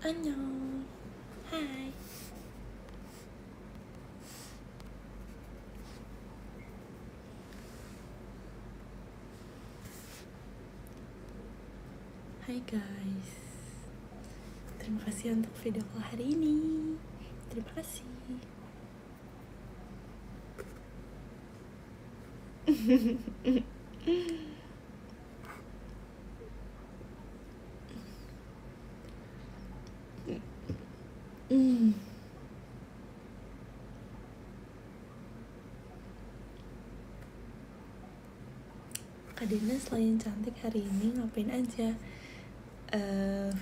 Annyeong. Hai. Hai guys. Terima kasih untuk video call hari ini. Terima kasih. Kak Dina selain cantik hari ini ngapain aja?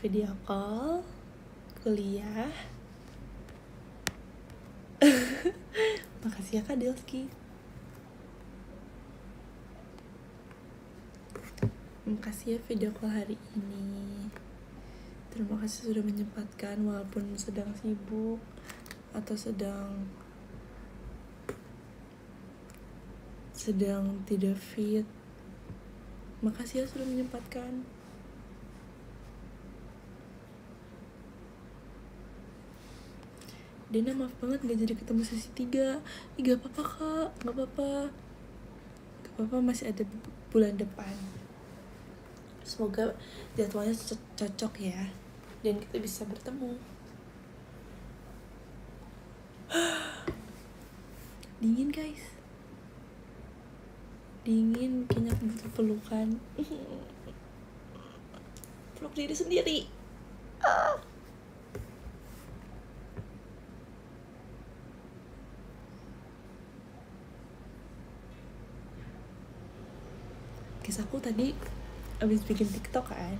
Video call, kuliah. Makasih ya Kak Delski. Makasih ya video call hari ini. Terima kasih sudah menyempatkan walaupun sedang sibuk atau sedang tidak fit. Makasih ya sudah menyempatkan. Dina maaf banget gak jadi ketemu sesi 3. Gak apa-apa kak, gak apa-apa, masih ada bulan depan. Semoga jadwalnya cocok ya, dan kita bisa bertemu. Dingin guys, dingin, kayaknya aku butuh pelukan. Peluk diri sendiri. Guys, aku tadi abis bikin TikTok kan.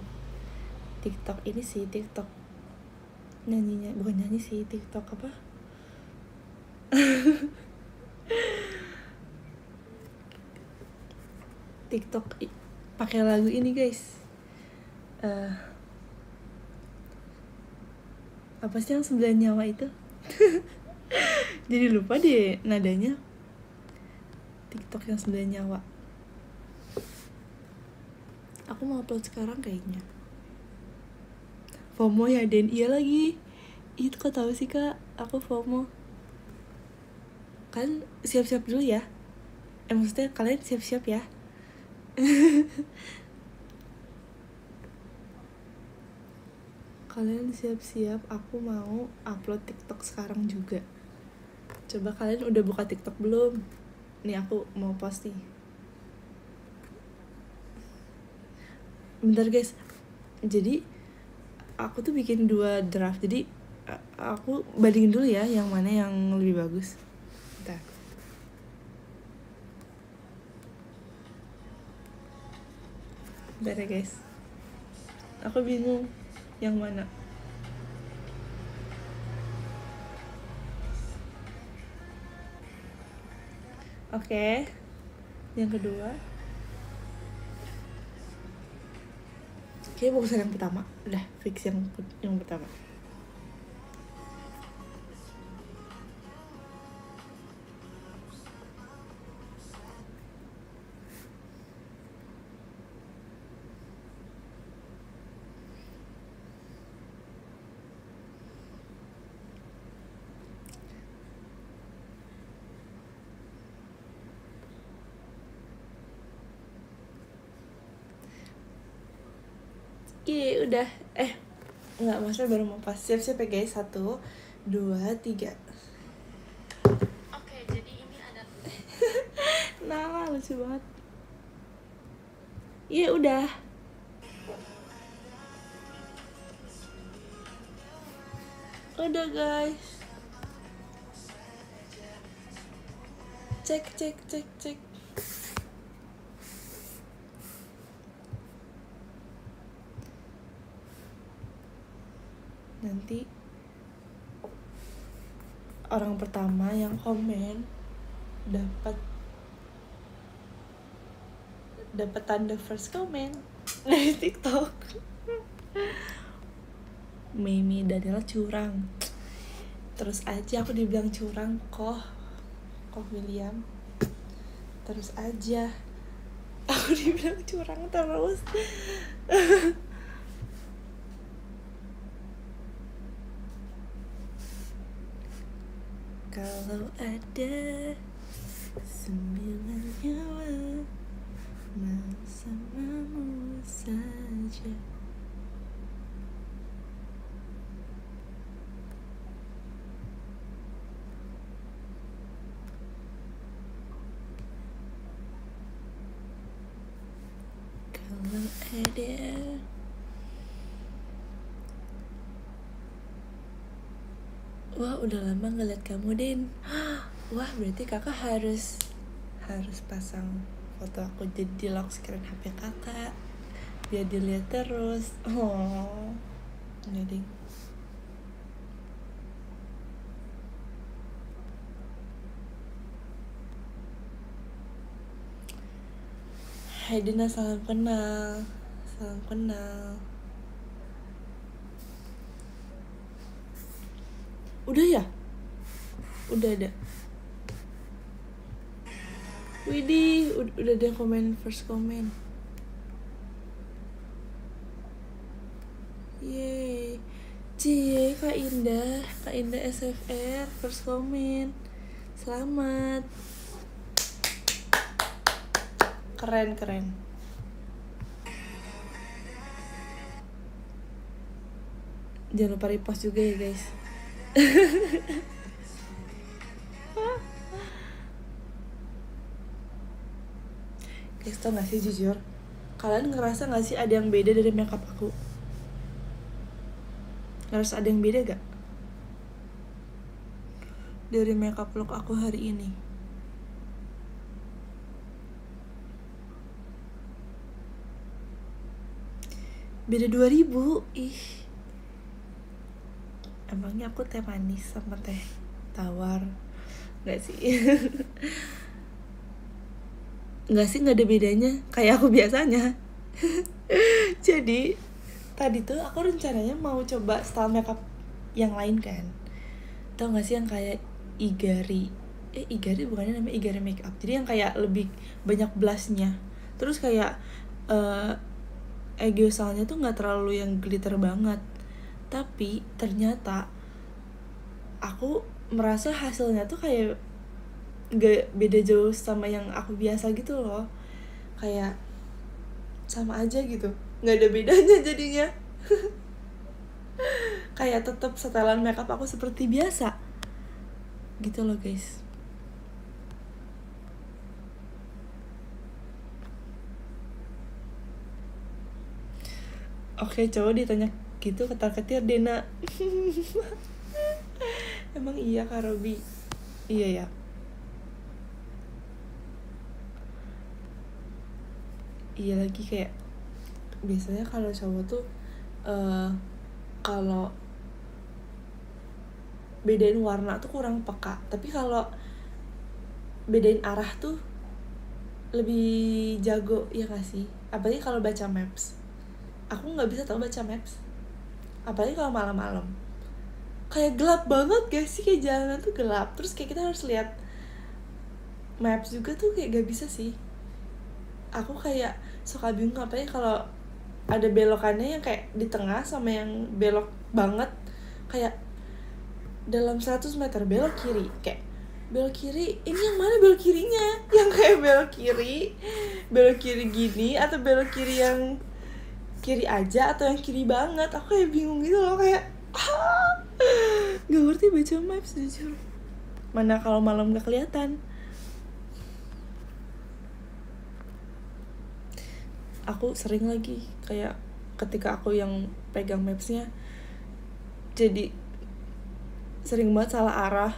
TikTok ini sih, TikTok nyanyinya, bukan nyanyi sih, TikTok apa? TikTok pakai lagu ini guys. Apa sih yang 9 nyawa itu? Jadi lupa deh nadanya. TikTok yang 9 nyawa. Aku mau upload sekarang kayaknya. FOMO ya Den, iya lagi. Itu kok tahu sih kak, aku FOMO. Kalian siap-siap dulu ya. Maksudnya kalian siap-siap ya. Kalian siap-siap, aku mau upload TikTok sekarang juga. Coba kalian udah buka TikTok belum? Nih aku mau post nih. Bentar guys. Jadi aku tuh bikin 2 draft. Jadi aku bandingin dulu ya yang mana yang lebih bagus. Bentar. Bentar ya guys. Aku bingung yang mana. Oke. Yang kedua. Kayaknya bagusan yang pertama. Udah fix yang pertama. Iya udah. Enggak, maksudnya baru mau pas. Siap-siap ya guys. 1, 2, 3. Oke, jadi ini ada nah, lucu banget. Iya udah. Udah guys. Cek. Nanti orang pertama yang komen dapat tanda first comment dari TikTok. Mimi Daniela curang. Terus aja aku dibilang curang kok William. Terus aja aku dibilang curang terus. Kalau ada 9 nyawa bersamamu saja. Kalau ada wah, udah lama gak liat kamu, Den. Wah, berarti kakak harus pasang foto aku jadi di lock screen HP kakak biar dilihat terus. Oh, enggak ding. Hai Dina, salam kenal. Udah ya? Udah ada. Widih, udah ada first comment. Yeay. Cie, Kak Indah SFR first comment. Selamat. Keren. Jangan lupa repost juga ya, guys. Guys, tau gak sih jujur, kalian ngerasa gak sih ada yang beda dari makeup aku? Ngerasa ada yang beda gak? Dari makeup look aku hari ini. Beda 2000, ih. Emangnya aku teh manis sama teh tawar? Gak sih? Gak sih, gak ada bedanya. Kayak aku biasanya. Jadi tadi tuh aku rencananya mau coba style makeup yang lain kan. Tau gak sih yang kayak Igari bukannya namanya Igari makeup. Jadi yang kayak lebih banyak blushnya. Terus kayak egyosalnya tuh gak terlalu yang glitter banget. Tapi ternyata aku merasa hasilnya tuh kayak gak beda jauh sama yang aku biasa gitu loh. Kayak sama aja gitu, gak ada bedanya jadinya. Kayak tetap setelan makeup aku seperti biasa gitu loh, guys. Oke, coba ditanya gitu ketar-ketir Dena. Emang iya Kak Robi? Iya ya. Iya lagi, kayak biasanya kalau cowok tuh kalau bedain warna tuh kurang peka, tapi kalau bedain arah tuh lebih jago, ya gak sih? Apalagi kalau baca maps. Aku nggak bisa tau baca maps, apalagi kalau malam-malam. Kayak gelap banget gak sih, kayak jalanan tuh gelap, terus kayak kita harus lihat maps juga tuh kayak gak bisa sih. Aku kayak suka bingung, apalagi kalau ada belokannya yang kayak di tengah sama yang belok banget. Kayak dalam 100 meter belok kiri, kayak belok kiri, ini yang mana belok kirinya? Yang kayak belok kiri gini, atau belok kiri yang kiri aja, atau yang kiri banget. Aku kayak bingung gitu loh, kayak gak ngerti baca maps jujur. Mana kalau malam gak kelihatan. Aku sering lagi kayak ketika aku yang pegang mapsnya, jadi sering banget salah arah.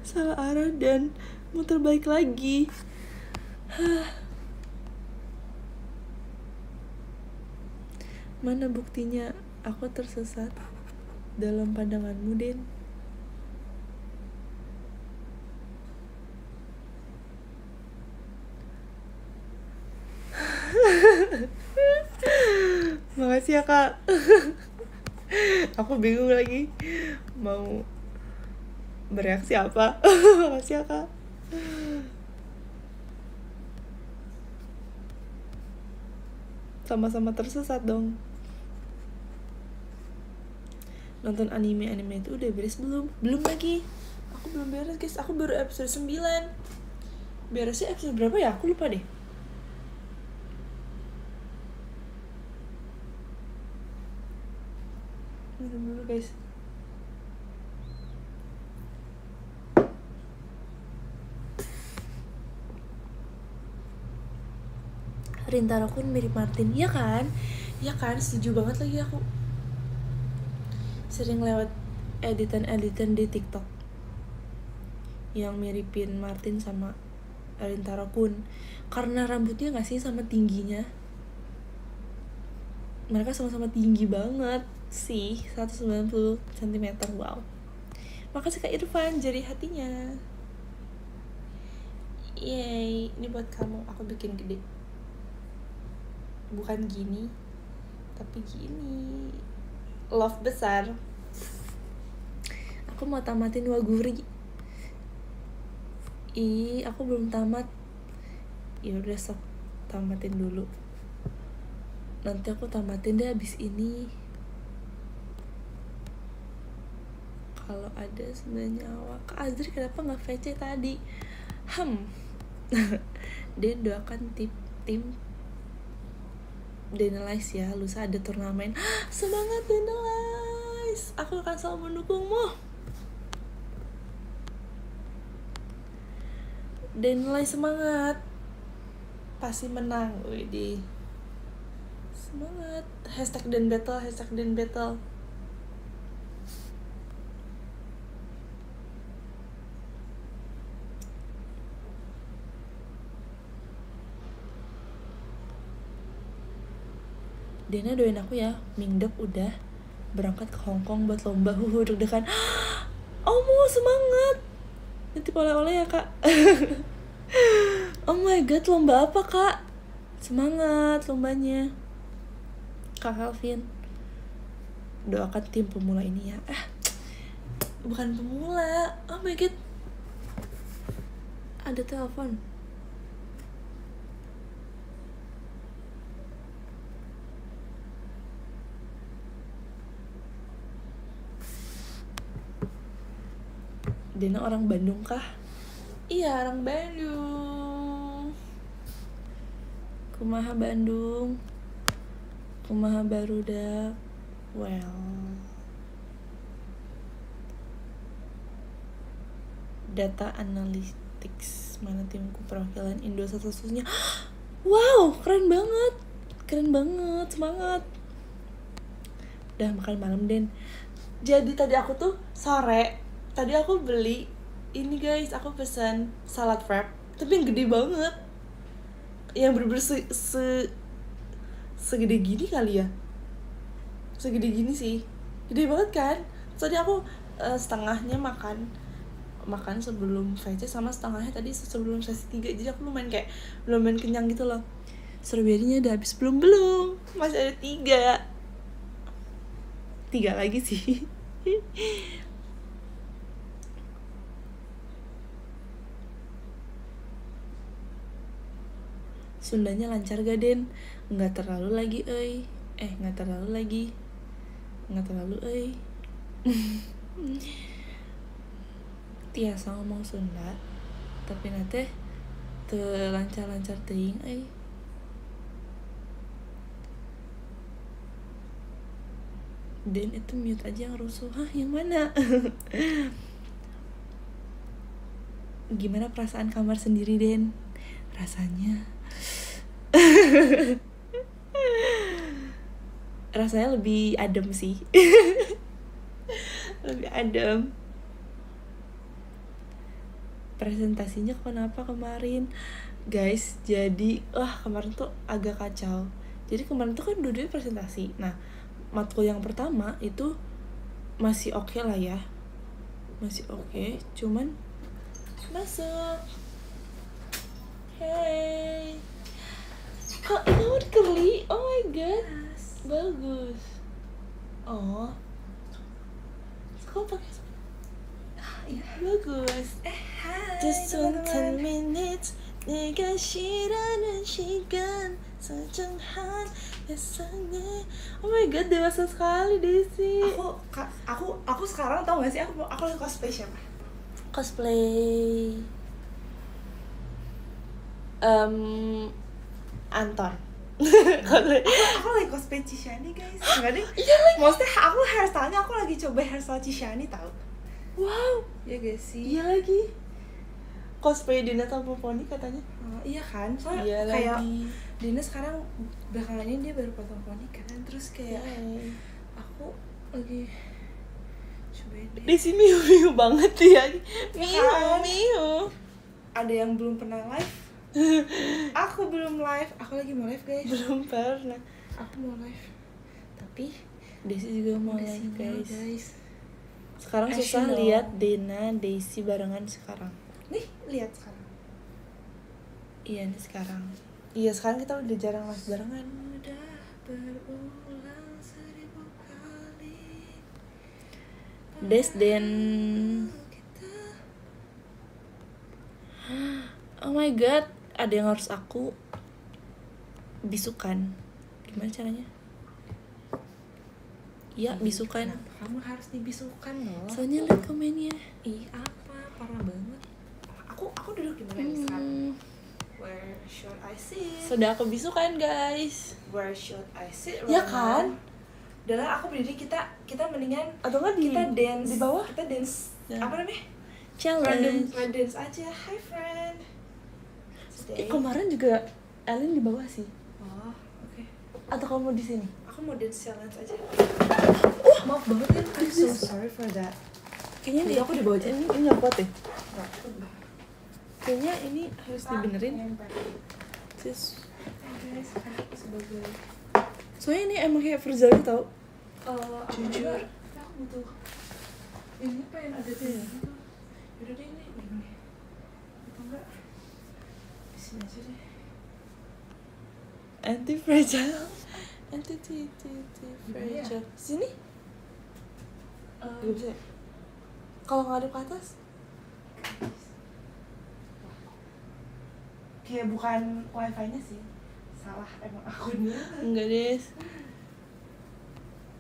Salah arah dan muter balik lagi. Mana buktinya aku tersesat dalam pandanganmu, Den? Makasih ya Kak. Aku bingung lagi mau bereaksi apa. Makasih ya Kak. Sama-sama tersesat dong. Nonton anime itu udah beres belum? Belum lagi. Aku Aku belum beres guys, aku baru episode 9. Beresnya episode berapa ya? Aku lupa deh. Bentar dulu guys. Rintaro Kun mirip Martin, ya kan? Ya kan, setuju banget lagi aku. Sering lewat editan-editan di TikTok yang miripin Martin sama Rintaro Kun. Karena rambutnya gak sih sama tingginya. Mereka sama-sama tinggi banget sih, 190 cm, wow. Makasih Kak Irfan, jari hatinya. Yeay, ini buat kamu, aku bikin gede. Bukan gini, tapi gini. Love besar. Aku mau tamatin Waguri. Aku belum tamat. Ya udah sok tamatin dulu. Nanti aku tamatin deh abis ini. Kalau ada 9 nyawa. Kak Azri kenapa nggak VC tadi? Dia doakan tim Denelize ya, lusa ada turnamen. Semangat Denelize, aku akan selalu mendukungmu. Denelize semangat, pasti menang. Widih, semangat. #Dan battle. Dena doain aku ya, Mingdok udah berangkat ke Hongkong buat lomba. Deg-degan. Mau semangat. Nanti oleh-oleh ya Kak. Oh my god, lomba apa Kak? Semangat lombanya Kak Calvin. Doakan tim pemula ini ya. Bukan pemula. Oh my god, ada telepon. Dena orang Bandung kah? Iya, orang Bandung. Kumaha Bandung? Kumaha barudak? Well, data analytics, mana timku perwakilan Indo satu-satunya. Wow, keren banget, semangat. Udah makan malam Den. Jadi tadi aku tuh sore, tadi aku beli ini guys, aku pesan salad wrap, tapi yang gede banget, yang bener-bener segede gini kali ya, segede gini sih, gede banget kan. Tadi aku setengahnya makan sebelum VC, sama setengahnya tadi sebelum sesi 3, jadi aku lumayan kenyang gitu loh. Strawberry-nya udah habis belum, masih ada 3 lagi sih. Sundanya lancar gak Den? Nggak terlalu lagi tiasa ngomong Sunda tapi nate lancar-lancar teuing Den itu mute aja yang rusuh. Yang mana? Gimana perasaan kamar sendiri Den? Rasanya lebih adem sih. Lebih adem. Presentasinya kenapa kemarin guys? Jadi kemarin tuh agak kacau. Jadi kemarin tuh kan dua-duanya presentasi. Nah, matkul yang pertama itu masih oke lah ya, cuman masuk. Hey, kok kamu curly? Oh my god, bagus. Oh, kamu pakai ya, bagus. Hai, Just 10 minutes, 내가 싫어하는 시간 sejenhan biasanya. Oh my god, dewasa sekali Desi. aku sekarang tau gak sih aku cosplay siapa? Cosplay Anton. Aku lagi cosplay Cishani guys. Enggak deh. Iya lagi. Maksudnya aku hairstyle-nya aku lagi coba hairstyle Cishani tau. Wow. Iya guys sih. Iya lagi. Cosplay Dina Tampoponi katanya. Iya kan? Soalnya Iya kayak lagi. Dina sekarang belakangan ini dia baru potong poni kan. Terus kayak aku lagi cobain deh. Di sini miu banget ya. kan? Miu. Ada yang belum pernah live. Aku belum live. Aku lagi mau live guys. Belum pernah. Aku mau live. Tapi Desi juga mau ada live sinyal, guys. Sekarang As susah you know. lihat Dina, Daisy barengan sekarang. Nih lihat sekarang. Iya nih sekarang. Iya sekarang kita udah jarang live barengan. Udah berulang 1000 kali. Desden. Kita Oh my god, ada yang harus aku bisukan. Gimana caranya? Iya, bisukan. Kenapa kamu harus dibisukan loh? Soalnya lihat komennya. Ih apa parah banget. Aku duduk di mana nih sekarang? Where should I sit? Sudah aku bisukan guys. Where should I sit? Ya right kan? now? Dalam aku berdiri kita mendingan Atau enggak kita dance di bawah? Kita dance Ya. apa namanya? Challenge. Random dance aja. Hi friend. Stay. Kemarin juga Ellen di bawah sih. Oh oke. Atau kamu di sini? Aku mau dance challenge aja. Maaf banget ya. I'm so sorry for that. Kayaknya Udah, aku di bawah aja. Ini nggak kuat deh. Nggak, Kayaknya ini harus dibenerin. Nempel. Sis. Guys, aku sebagai Soalnya ini emang kayak Verzali tau. jujur aku butuh ini pengen ada di gitu. Yaudah deh ini gini. Atau enggak di sini aja deh. Anti fragile. Anti fragile. Sini? Gak bisa. Ya? Kalau ngadep ke atas? Kayak bukan wifi-nya sih. Salah emang akunnya. Enggak deh.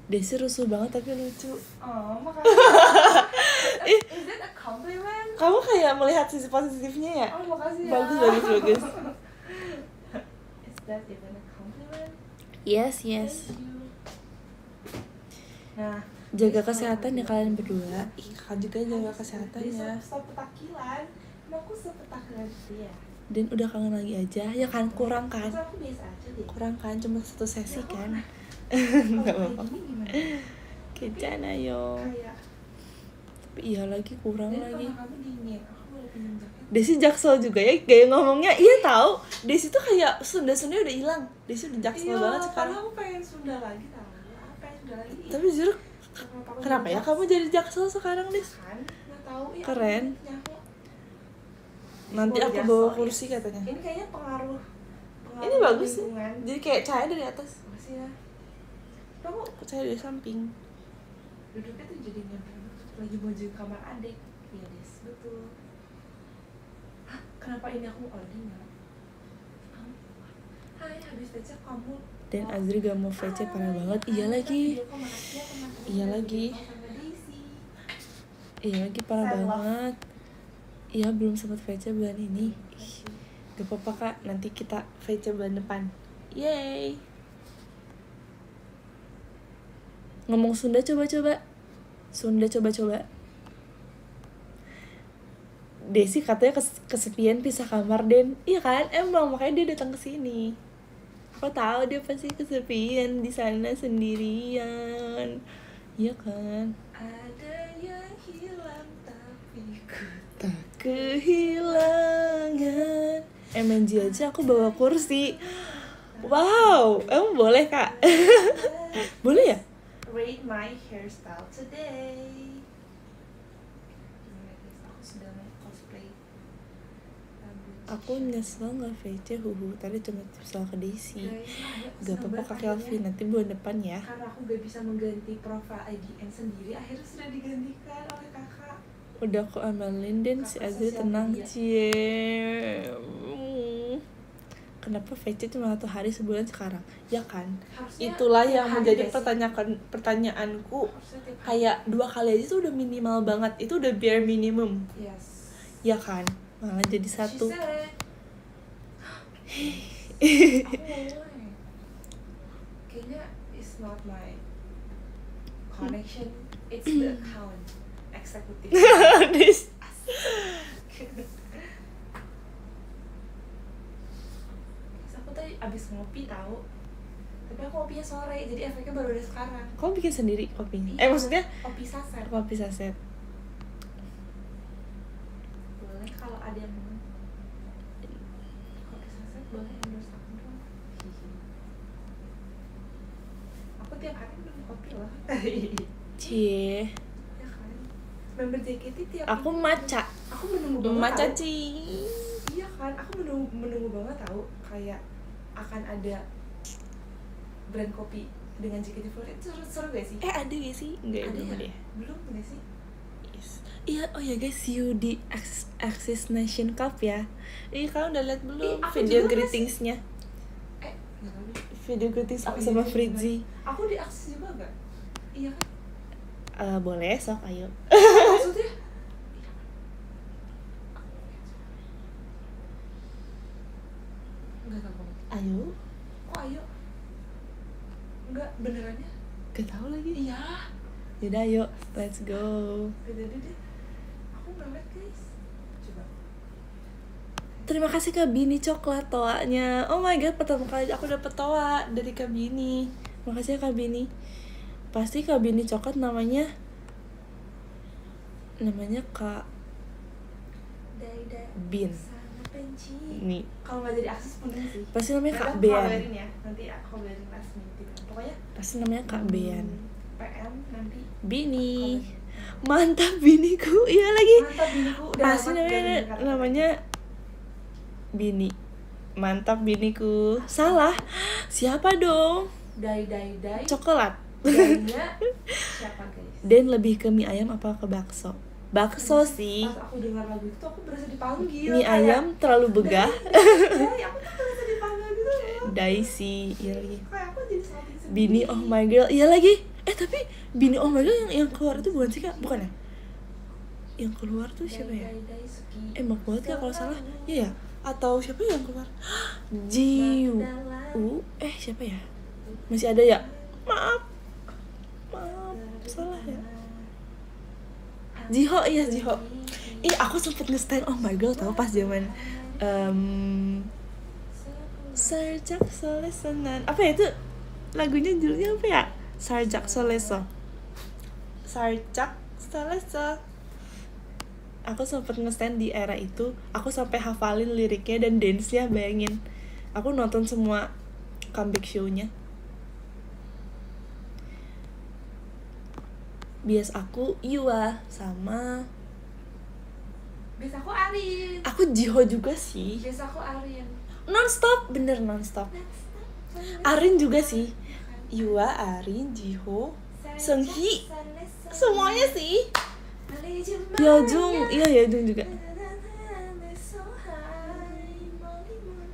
Desi rusuh banget tapi lucu. Oh, makasih. Is that a compliment? Kamu kayak melihat sisi positifnya ya? Oh, makasih ya. Bagus. Is that even a compliment? Yes. Thank you. Nah, Jaga kesehatan ya kalian berdua. Ih, kakak juga jaga kesehatan dia ya. sepetakilan. Aku sepetakilan gitu ya. Dan udah kangen lagi aja. Ya kan, kurang kan? Terus aku biasa aja deh. Kurang kan, cuma satu sesi Ya, kan? Kalau Enggak kayak apa-apa. gini gimana? Kecan ayo. Kayak Tapi iya lagi, kurang dan lagi. kalau kamu dingin, aku boleh pinjam jaket. Desi jaksel juga ya, gaya ngomongnya. Iya tahu. Desi tuh kayak Sunda-Sunda udah hilang. Desi udah jaksel banget sekarang. Aku pengen Sunda lagi tau. Aku pengen Sunda lagi. Tapi jujur, kenapa ya kamu jadi jaksel sekarang, Des? kan? Nggak tahu ya. Keren. Aku Nanti Boleh aku jaksel, bawa ya. kursi katanya. Ini kayaknya pengaruh Ini bagus sih. lingkungan. Jadi kayak cahaya dari atas. Makasih ya. Kamu Cahaya dari samping. duduknya tuh jadi nempel lagi menuju kamar adik. Iya Des, betul. Hah, kenapa ini aku ording ya? Hai, habis baca kamu. Dan Azri gak mau VC parah banget. Iya lagi. Iya lagi. Iya lagi parah Self love. banget. Iya belum sempat VC bulan ini. Ih, gak apa-apa kak, nanti kita VC bulan depan. Yeay. Ngomong Sunda coba-coba. Sunda coba-coba. Desi katanya kesepian pisah kamar, Den. Iya kan? Emang makanya dia datang ke sini. Aku tahu dia pasti kesepian di sana sendirian. Iya kan? Ada yang hilang tapi ku Tak kehilangan. MNG aja aku bawa kursi. Wow, emang boleh kak? Boleh ya? rate my hairstyle today. Gimana guys, aku sedang cosplay rambut Aku nyesel nggak VC tadi cuma salah ke Desi. Guys, Gak apa-apa kak Kelvin, nanti bulan depan ya. karena aku gak bisa mengganti profil IDN sendiri, akhirnya sudah digantikan oleh kakak. Udah aku amalin dan si Kakak Azri sosial tenang media. cie. Kenapa VC cuma 1 hari sebulan sekarang? Ya kan? Harusnya Itulah tiap yang hari menjadi gak sih? pertanyaanku. Harusnya tiap hari. Kayak 2 kali aja tuh udah minimal banget. Itu udah bare minimum. Yes. Ya kan, malah jadi She satu. said. Aku mulai. Kayaknya it's not my connection, it's the account executive. This- Aku tadi abis ngopi tahu, tapi aku kopinya sore, jadi efeknya baru ada sekarang. Kamu bikin sendiri kopinya? Iya, Maksudnya kopi saset. kopi saset. Boleh kalau ada yang mau. Kopi saset boleh endorse aku dong. Aku tiap hari minum kopi loh. Cie, Ya kan. Member JKT tiap aku matcha. Aku menunggu banget. Matcha tahu. Ci. Iya kan, aku menunggu banget tahu kayak akan ada brand kopi dengan JKT48. Itu seru gak sih? Ada gak sih? Enggak, Ada belum ya? ada ya? Belum gak sih? Yes. Iya, oh ya guys, see you di Axis Nation Cup ya. Kalian udah lihat belum Aku video juga greetingsnya? Nggak tahu deh. Video greetings aku Oh, sama iya, Fritzy. Aku diakses juga gak? Iya kan? Boleh, sok ayo. Maksudnya? Enggak tahu. Ayo. Oh ayo. Enggak, benerannya? Gak tahu lagi. Iya. Yaudah ayo, let's go. Beda deh. Aku nggak liat guys. Coba. Terima kasih Kak Bini coklat toanya. Oh my god, pertama kali aku dapet toa dari Kak Bini. Makasih ya Kak Bini. Pasti Kak Bini coklat namanya Kak Dai Bin. sangat benci. Nih, Kalau nggak jadi akses penuh sih. pasti namanya Kak Nanti aku Bean. kabarin ya. Nanti aku kabarin last minute. Pokoknya Pasti namanya Kak Bean. PM nanti. Bini. Mantap biniku. Iya lagi. Mantap biniku. Udah Pasti lama namanya tidak dengar namanya Bini. Mantap biniku. Salah. Siapa dong? Dai. Coklat. Dainya siapa guys? Dan lebih ke mie ayam apa ke bakso? Bakso sih. Pas aku dengar lagu itu aku berasa dipanggil. Mie ayam terlalu begah. Dai, aku tuh berasa dipanggil gitu loh. Daisy, iya lagi. Kayak aku jadi salting sendiri. Bini oh my girl, iya lagi. Tapi Bini oh my girl yang keluar itu bukan sih Kak? Bukan ya? Yang keluar tuh siapa ya? Dai, Suki. Mak banget ya kalau salah. Iya ya? Atau siapa yang keluar? Jiu. Siapa ya? Masih ada ya? Maaf, salah ya. Jiho, iya Jiho. Aku sempet nge-stand oh my girl tau pas zaman Sarjak Solesonan. Apa ya itu? Lagunya judulnya apa ya? Sarjak Soleso. Sarjak Soleso. Aku sempet nge-stand di era itu. Aku sampai hafalin liriknya dan dance-nya, bayangin. Aku nonton semua comeback show-nya. Bias aku Yua sama Biasa aku Arin. aku Jiho juga sih. Biasa aku Arin. Nonstop, bener nonstop. Arin juga sih. Yua, Arin, Jiho, Seunghi, semuanya sih. Yeojung, iya Yeojung juga.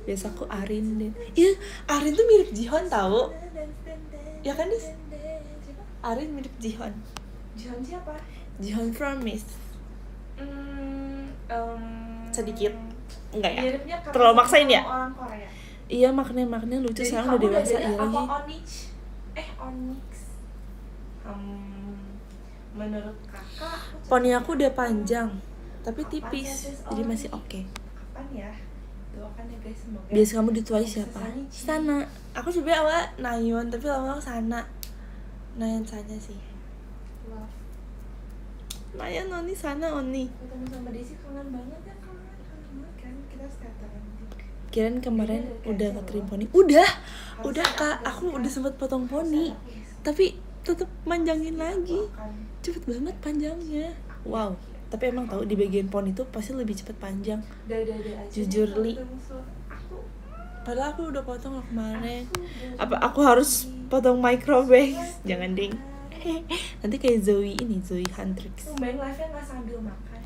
Biasa aku Arin deh. Iya, Arin tuh mirip Jihon tau. Ya kan Dis? Arin mirip Jihon. Jihan siapa? Jihon Promise. Sedikit. Enggak ya? Miripnya karena Terlalu maksain ya? sama orang Korea. Iya, maknanya lucu. Jadi Sekarang udah kamu dewasa beda iya apa lagi. Onyx? Menurut kakak Poni aku udah panjang, tapi Kapan tipis, tetes jadi masih Onyx? oke. kapan ya? Doakan ya guys, semoga. Biasa kamu di Twice Bisa siapa? Sanichi. Sana. Aku sebenarnya awal Nayeon, tapi lama-lama Sana. Nayeon Sana sih. Love. Nayeon Oni Sana Oni. Ketemu sama Desi kangen banget ya, kangen banget kan, kita sekataran. Kirain kemarin Iya, udah cancel nge-trim loh. poni. Udah Harusnya Kak. aku Aku kasih udah kan. sempet potong poni, tapi tetep manjangin lagi. Cepet banget panjangnya. Wow. Tapi emang tahu di bagian poni tuh pasti lebih cepet panjang. Aja Jujur, nih, Li. kalau ketemu aku Padahal aku udah potong loh kemarin. udah Apa aku harus potong microbase? Jangan ding. Nanti kayak Zoe Huntrix. main live-nya nggak sambil makan.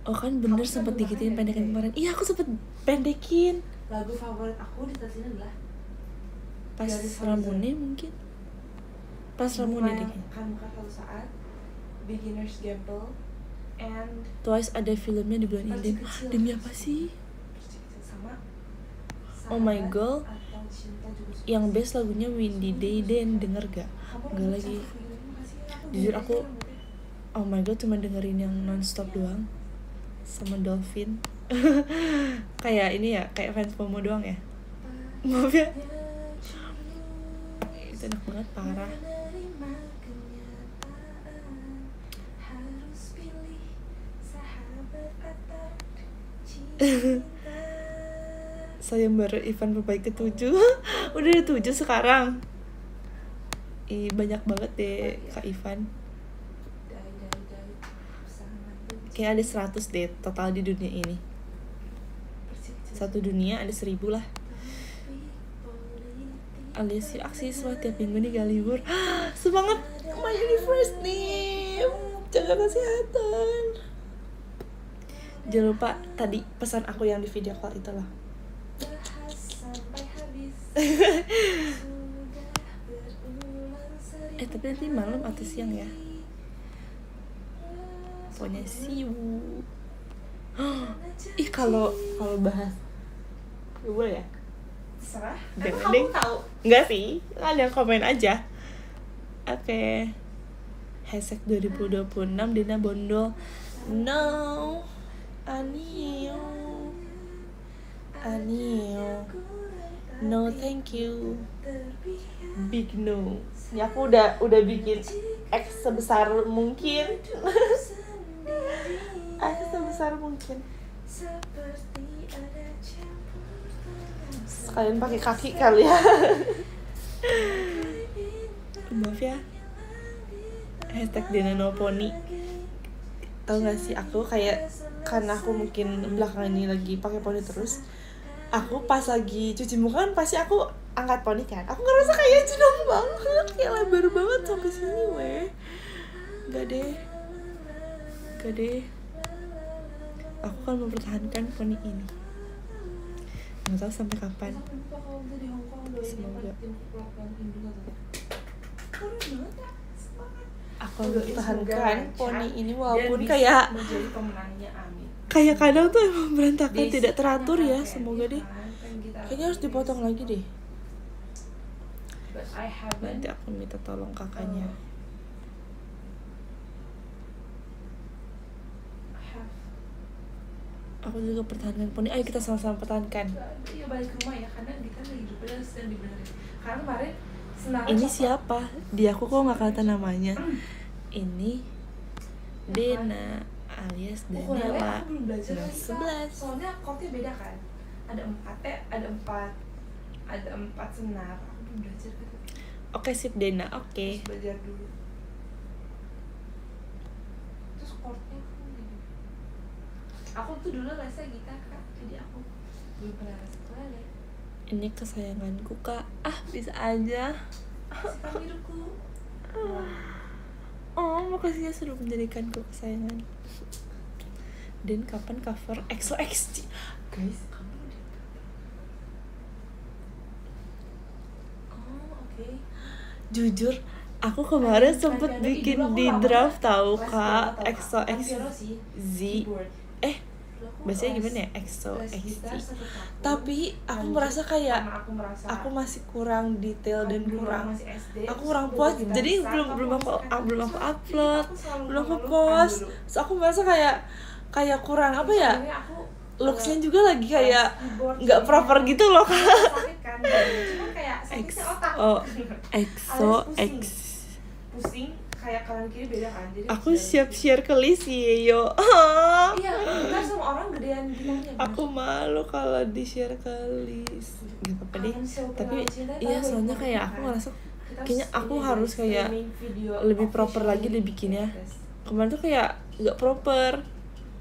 Oh kan bener Kamu sempet sambil dikitin makan pendekan ya? kemarin. Iya aku sempet pendekin. Lagu favorit aku di tas ini adalah Pas Garis Ramune mungkin. Pas Ramune deh kayaknya. kan bukan satu saat Beginner's Gamble And Twice ada filmnya di bulan ini. Kecil. Demi apa sih? sama Oh my Sahabat God. atau Cinta juga suka. Yang best lagunya Windy Day Den, denger gak? Kamu Enggak remix lagi. aku film makasih ya, Jujur dengerin aku aja rambutnya. oh my god cuma dengerin yang nonstop doang sama Dolphin. Kayak ini ya, kayak fans FOMO doang ya. Maaf ya. Itu enak banget parah. Menerima kenyataan, harus pilih sahabat atau cinta. Sayembara event terbaik ke-7. Udah ada 7 sekarang. Banyak banget deh Kak Ivan. Dai, bersama benci. Kayak ada 100 deh total di dunia ini. Satu dunia ada 1000 lah. Alias yuk aksi semua tiap minggu nih gak libur. Semangat my universe nih. Jaga kesehatan. Jangan lupa tadi pesan aku yang di video call itu loh. Bahas sampai habis. Sudah berulang Tapi nanti malam atau siang ya. Pokoknya see you. Ih kalau bahas boleh ya? Serah. Jangan Kamu deh. tahu. Enggak sih, ada komen aja. Oke. Hashtag 2026 Dina Bondol. No. Anio. No thank you. Big no. Ini aku udah bikin X sebesar mungkin. X sebesar mungkin. Seperti ada campur tangan. Sekalian pakai kaki kali ya. Maaf ya. Hashtag Denanoponi. Tahu gak sih aku kayak karena aku mungkin belakangan ini lagi pakai poni terus. Aku pas lagi cuci muka kan pasti aku angkat poni kan. Aku ngerasa kayak jenong banget, kayak lebar banget sampai sini weh. Gak deh. Aku kan mempertahankan poni ini. Nggak tahu sampai kapan. Semoga. Aku mempertahankan poni ini walaupun kayak menjadi pemenangnya, amin. kayak kadang tuh emang berantakan, Basic tidak teratur kan ya. apa Semoga ya deh. kan? Kan kita Kayaknya harus dipotong lagi deh. But I haven't Nanti aku minta tolong kakaknya. have Aku juga pertahankan poni. Ayo kita sama-sama pertahankan. ya balik ke rumah ya karena kita lagi hidupnya sedang dibenerin. Karena kemarin senara Ini coklat. siapa? Dia aku kok nggak kelihatan namanya. Ini Dena alias Ukurannya Daniela. aku belum belajar lagi, Kak. 11. Soalnya chordnya beda kan. Ada 4 senar. Aku belum belajar kan. Oke sip Dena, oke. Terus belajar dulu. Terus chordnya aku gini. Aku tuh dulu lesnya gitar Kak. Jadi aku belum pernah les ukulele. Ini kesayanganku kak. Bisa aja. Sekarang hidupku. Oh, makasih ya sudah menjadikanku kesayangan. Dan kapan cover XOXT? Guys, Kamu udah. Oh, oke. jujur aku kemarin Main sempet piano. bikin Dulu aku di lama draft tahu les kak. piano tau, Kak. Bukan XOXT piano sih, Z. keyboard. Eh, Dulu aku bahasanya les- gimana ya? les XOXT. gitar 1 tahun. Tapi aku Lanjut, merasa kayak karena aku merasa aku masih kurang detail dan dulu kurang. masih SD, Aku terus kurang aku puas. gitar Jadi besar, belum aku aku masukkan. belum aku Terus upload, aku selalu belum aku mengeluhkan post. dulu. So aku merasa kayak kurang apa ya? Soalnya aku Looksnya juga lagi kayak keyboard nggak jadi proper kayak- gitu loh kak. sakit kan cuman kayak sakitnya otak EXO X. pusing kayak kanan kiri beda kan jadi Aku harus siap dari- share ke Lisi yo. iya kita sama orang gedean gitarnya Aku malu kalau di share ke Lis. Gak apa-apa deh. Tapi iya soalnya kayak aku ngerasa kayaknya aku harus kayak lebih proper lagi dibikinnya. Kemarin tuh kayak nggak proper.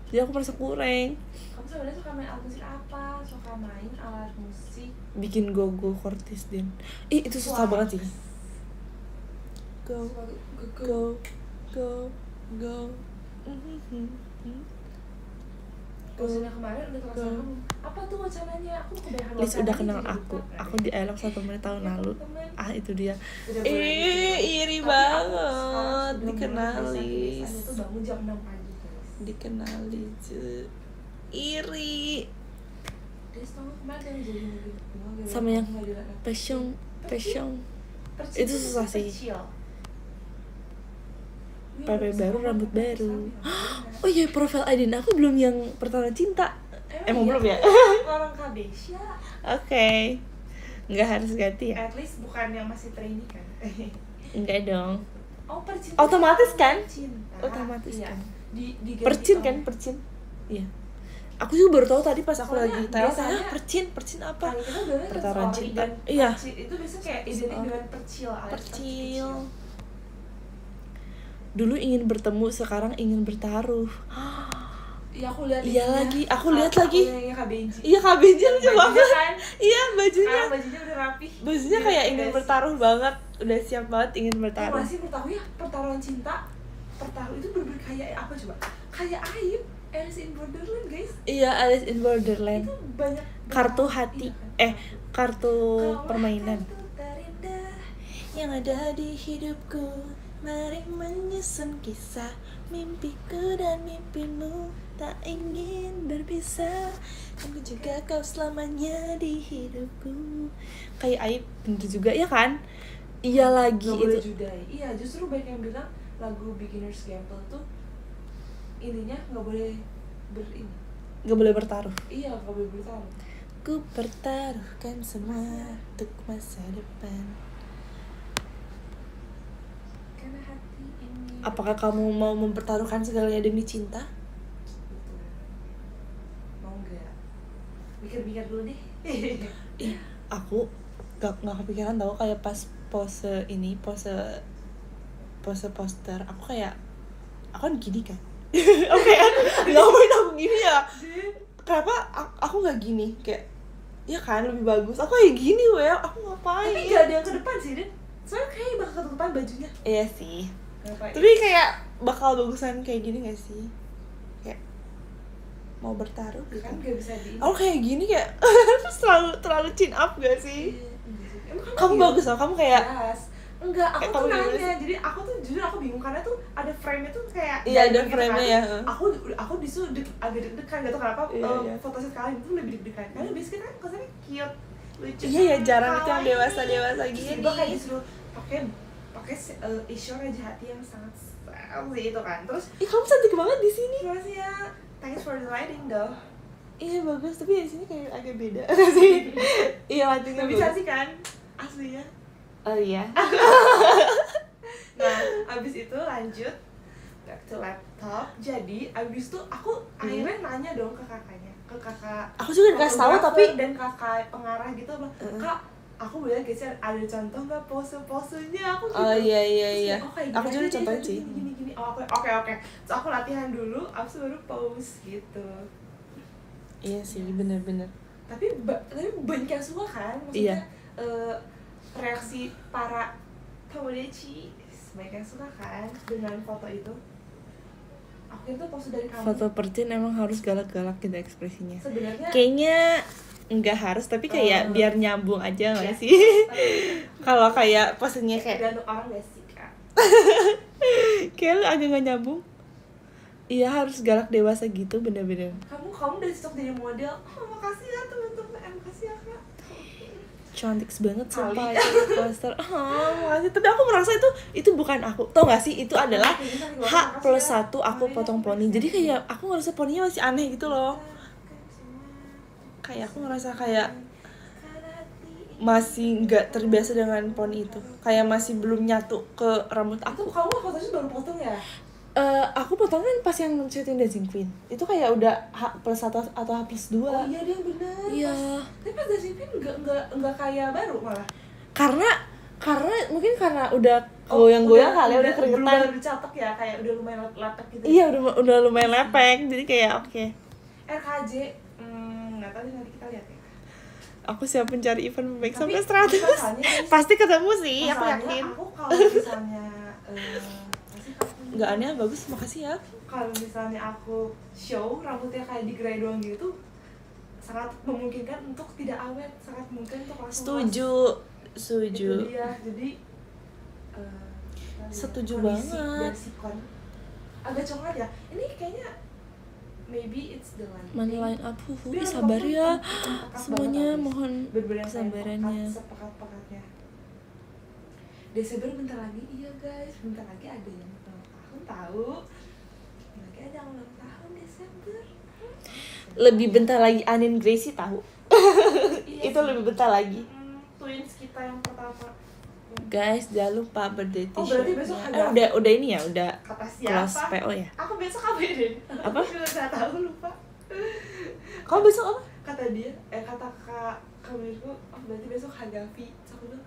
Jadi aku merasa kurang. kamu sebenarnya suka main alat musik apa suka main alat musik Bikin go-go chordis din. Itu susah Wow. banget sih. Go go go. Maksudnya kemarin udah terasa Go. kamu apa tuh wacananya aku kebanyakan Lis wacana udah nih kenal jadi aku. lupa, kan? Aku di dialog 1 menit tahun Iya, lalu. teman-teman. Itu dia. Udah boleh gitu. Iri Tapi aku banget sekarang sudah mulai dikenal biasa Lis. tulisannya tuh bangun jam 6 pagi guys. dikenali iri Dia setengah kemarin yang jadi mobil sama yang passion itu susah sih. PP baru rambut baru. Oh iya, profil ID aku belum yang pertama cinta. Emang belum ya? Orang Kadesia. Oke. Nggak harus ganti ya? At least bukan yang masih trainee kan? Enggak dong. Oh, percintaan. Otomatis kan? Cinta. Otomatis Iya. kan? Diganti Percin kan? Percin. Iya. Aku juga baru tahu tadi pas aku Soalnya lagi tanya, biasanya- percin apa? Kalau kita bilangnya Pertaruhan sorry, cinta. dan Iya. percil itu biasanya kayak identik dengan percil alias Percil. Dulu ingin bertemu, sekarang ingin bertaruh. Iya, aku lihat Iya ininya. lagi, aku lihat lagi. Yang KBNJ. Iya, Kak Benji lucu Bajunya banget. kan. Iya, bajunya. Sekarang bajunya udah rapi. Bajunya kayak ingin bertaruh banget. Udah siap banget ingin Tahu bertaruh. gak sih bertaruh ya? Pertaruhan cinta. Pertaruh itu bener-bener kayak apa coba? Kayak aib. Alice in Borderland, guys. Iya, Alice in Borderland. Itu banyak Kartu banget. hati. Iya, Kartu Kaulah permainan. kartu terindah. Yang ada di hidupku, mari menyusun kisah mimpiku dan mimpimu, tak ingin berpisah. Aku juga kau selamanya di hidupku. Kayak Aib bener juga ya kan? Iya lagi Gak boleh itu. judai. Iya, justru banyak yang bilang lagu Beginner's Gamble tuh ininya nggak boleh Gak boleh bertaruh. Iya, nggak boleh bertaruh. Ku pertaruhkan semua untuk masa depan. Karena hati ini. Apakah kamu mau mempertaruhkan segalanya demi cinta? Betul. Mau nggak? Mikir-mikir dulu deh. Ih, aku gak kepikiran tau, kayak pas pose poster aku kayak aku kan gini kan. Oke, ngapain aku gini ya? Kenapa aku nggak gini, kayak ya kan lebih bagus aku kayak gini aku ngapain? Tapi nggak ada yang ke depan sih, Den. Soalnya kayaknya bakal ketutupan bajunya. Iya sih, Ngapain? tapi kayak bakal bagusan kayak gini gak sih? Kayak mau bertaruh gitu. Kan nggak bisa di. Aku kayak gini kayak terlalu chin up gak sih? Emang Kamu iya? bagus loh, kamu kayak Yes. Enggak, aku Kayak tuh kamu nanya. Jadi aku tuh jujur aku bingung karena tuh ada frame-nya tuh kayak iya ada diamond gitu frame-nya kan. ya. Aku disuruh agak deg-degan gitu kenapa Iya. fotoset kalian itu lebih deg-degan. Karena biasanya kan kesannya cute, lucu. Iya ya, jarang itu yang kawaii. dewasa Terus gini. tiba kayak disuruh pakai isyarat raja hati yang sangat sexy itu kan. Terus Ih, kamu cantik banget di sini. terus ya thanks for the lighting though. Iya bagus, tapi di sini kayak agak beda sih. Iya lightingnya Lebih bagus. cantik kan aslinya. Oh iya. Nah, abis itu lanjut back to laptop. Jadi abis itu aku akhirnya nanya dong ke kakaknya, ke kakak. Aku juga dikasih tahu fotografer tapi dan kakak pengarah gitu, Kak, aku boleh geser ada contoh nggak pose-posenya aku gitu. oh iya Terus iya. kayak, oh, kayak Aku gini juga aja deh, contohin nanti sih. gini. Oh, oke. Terus aku latihan dulu, abis itu baru pose gitu. Iya sih, bener-bener. Tapi banyak yang suka kan, Iya. maksudnya reaksi para Tomodachi banyak yang suka kan dengan foto itu. Aku itu pose dari kamu. Foto percin emang harus galak-galak gitu ekspresinya. Sebenarnya Kayaknya nggak harus, tapi kayak biar nyambung aja nggak Ya. sih? Kalau kayak posenya kayak tergantung orang gak sih, Kak? kayak lu agak nggak nyambung. Iya harus galak dewasa gitu, bener-bener. Kamu udah cocok jadi model. Oh, makasih ya teman-teman. Makasih ya, Kak. Cantik banget sumpah Kali. itu poster. Makasih. Tapi aku merasa itu bukan aku. Tau gak sih, itu adalah H+1 aku potong poni. Jadi kayak aku ngerasa poninya masih aneh gitu loh. Kayak aku ngerasa kayak masih nggak terbiasa dengan poni itu. Kayak masih belum nyatu ke rambut Itu aku. kamu fotonya baru potong ya? Aku potongnya pas yang syuting Dancing Queen. Itu kayak udah H+1 atau H+2. Oh iya, dia bener. Iya. Tapi pas dari sini enggak kayak baru malah. Karena mungkin karena udah goyang-goyang kali, udah Belum keringetan. dicatok ya, kayak udah lumayan lepek gitu. Iya, udah lumayan lepek. Jadi kayak oke. RKJ, nggak tahu deh, nanti kita lihat ya. Aku siap mencari event baik Tapi sampai 100. masalahnya, guys, Pasti ketemu sih, aku masalahnya yakin. aku kalau misalnya Nggak aneh, bagus, makasih ya. kalau misalnya aku show rambutnya kayak digerai doang gitu, sangat memungkinkan untuk tidak awet, sangat mungkin untuk langsung Setuju. itu dia. Jadi Setuju kondisi banget. dan sikon agak coklat ya. Ini kayaknya maybe it's the line. Mana line up Biar sabar waktu ya pekat semuanya, banget, mohon bener-bener yang kesabarannya. sepekat-pekatnya. Desember bentar lagi, iya guys, bentar lagi ada yang ulang tahun tahu. Bentar lagi ada yang ulang tahun Desember. Lebih bentar lagi Anin Gracie tahu. Iya Itu sih. lebih bentar lagi. Twins kita yang pertama. Guys, jangan lupa birthday Oh, berarti t-shirtnya. besok ada. Udah ini ya, udah Kata kelas siapa? PO ya. Aku besok apa deh? Apa? Aku juga nggak tahu, lupa. Kamu besok apa? Kata dia, kata kak Mirko, oh berarti besok Hagafi. Terus aku bilang,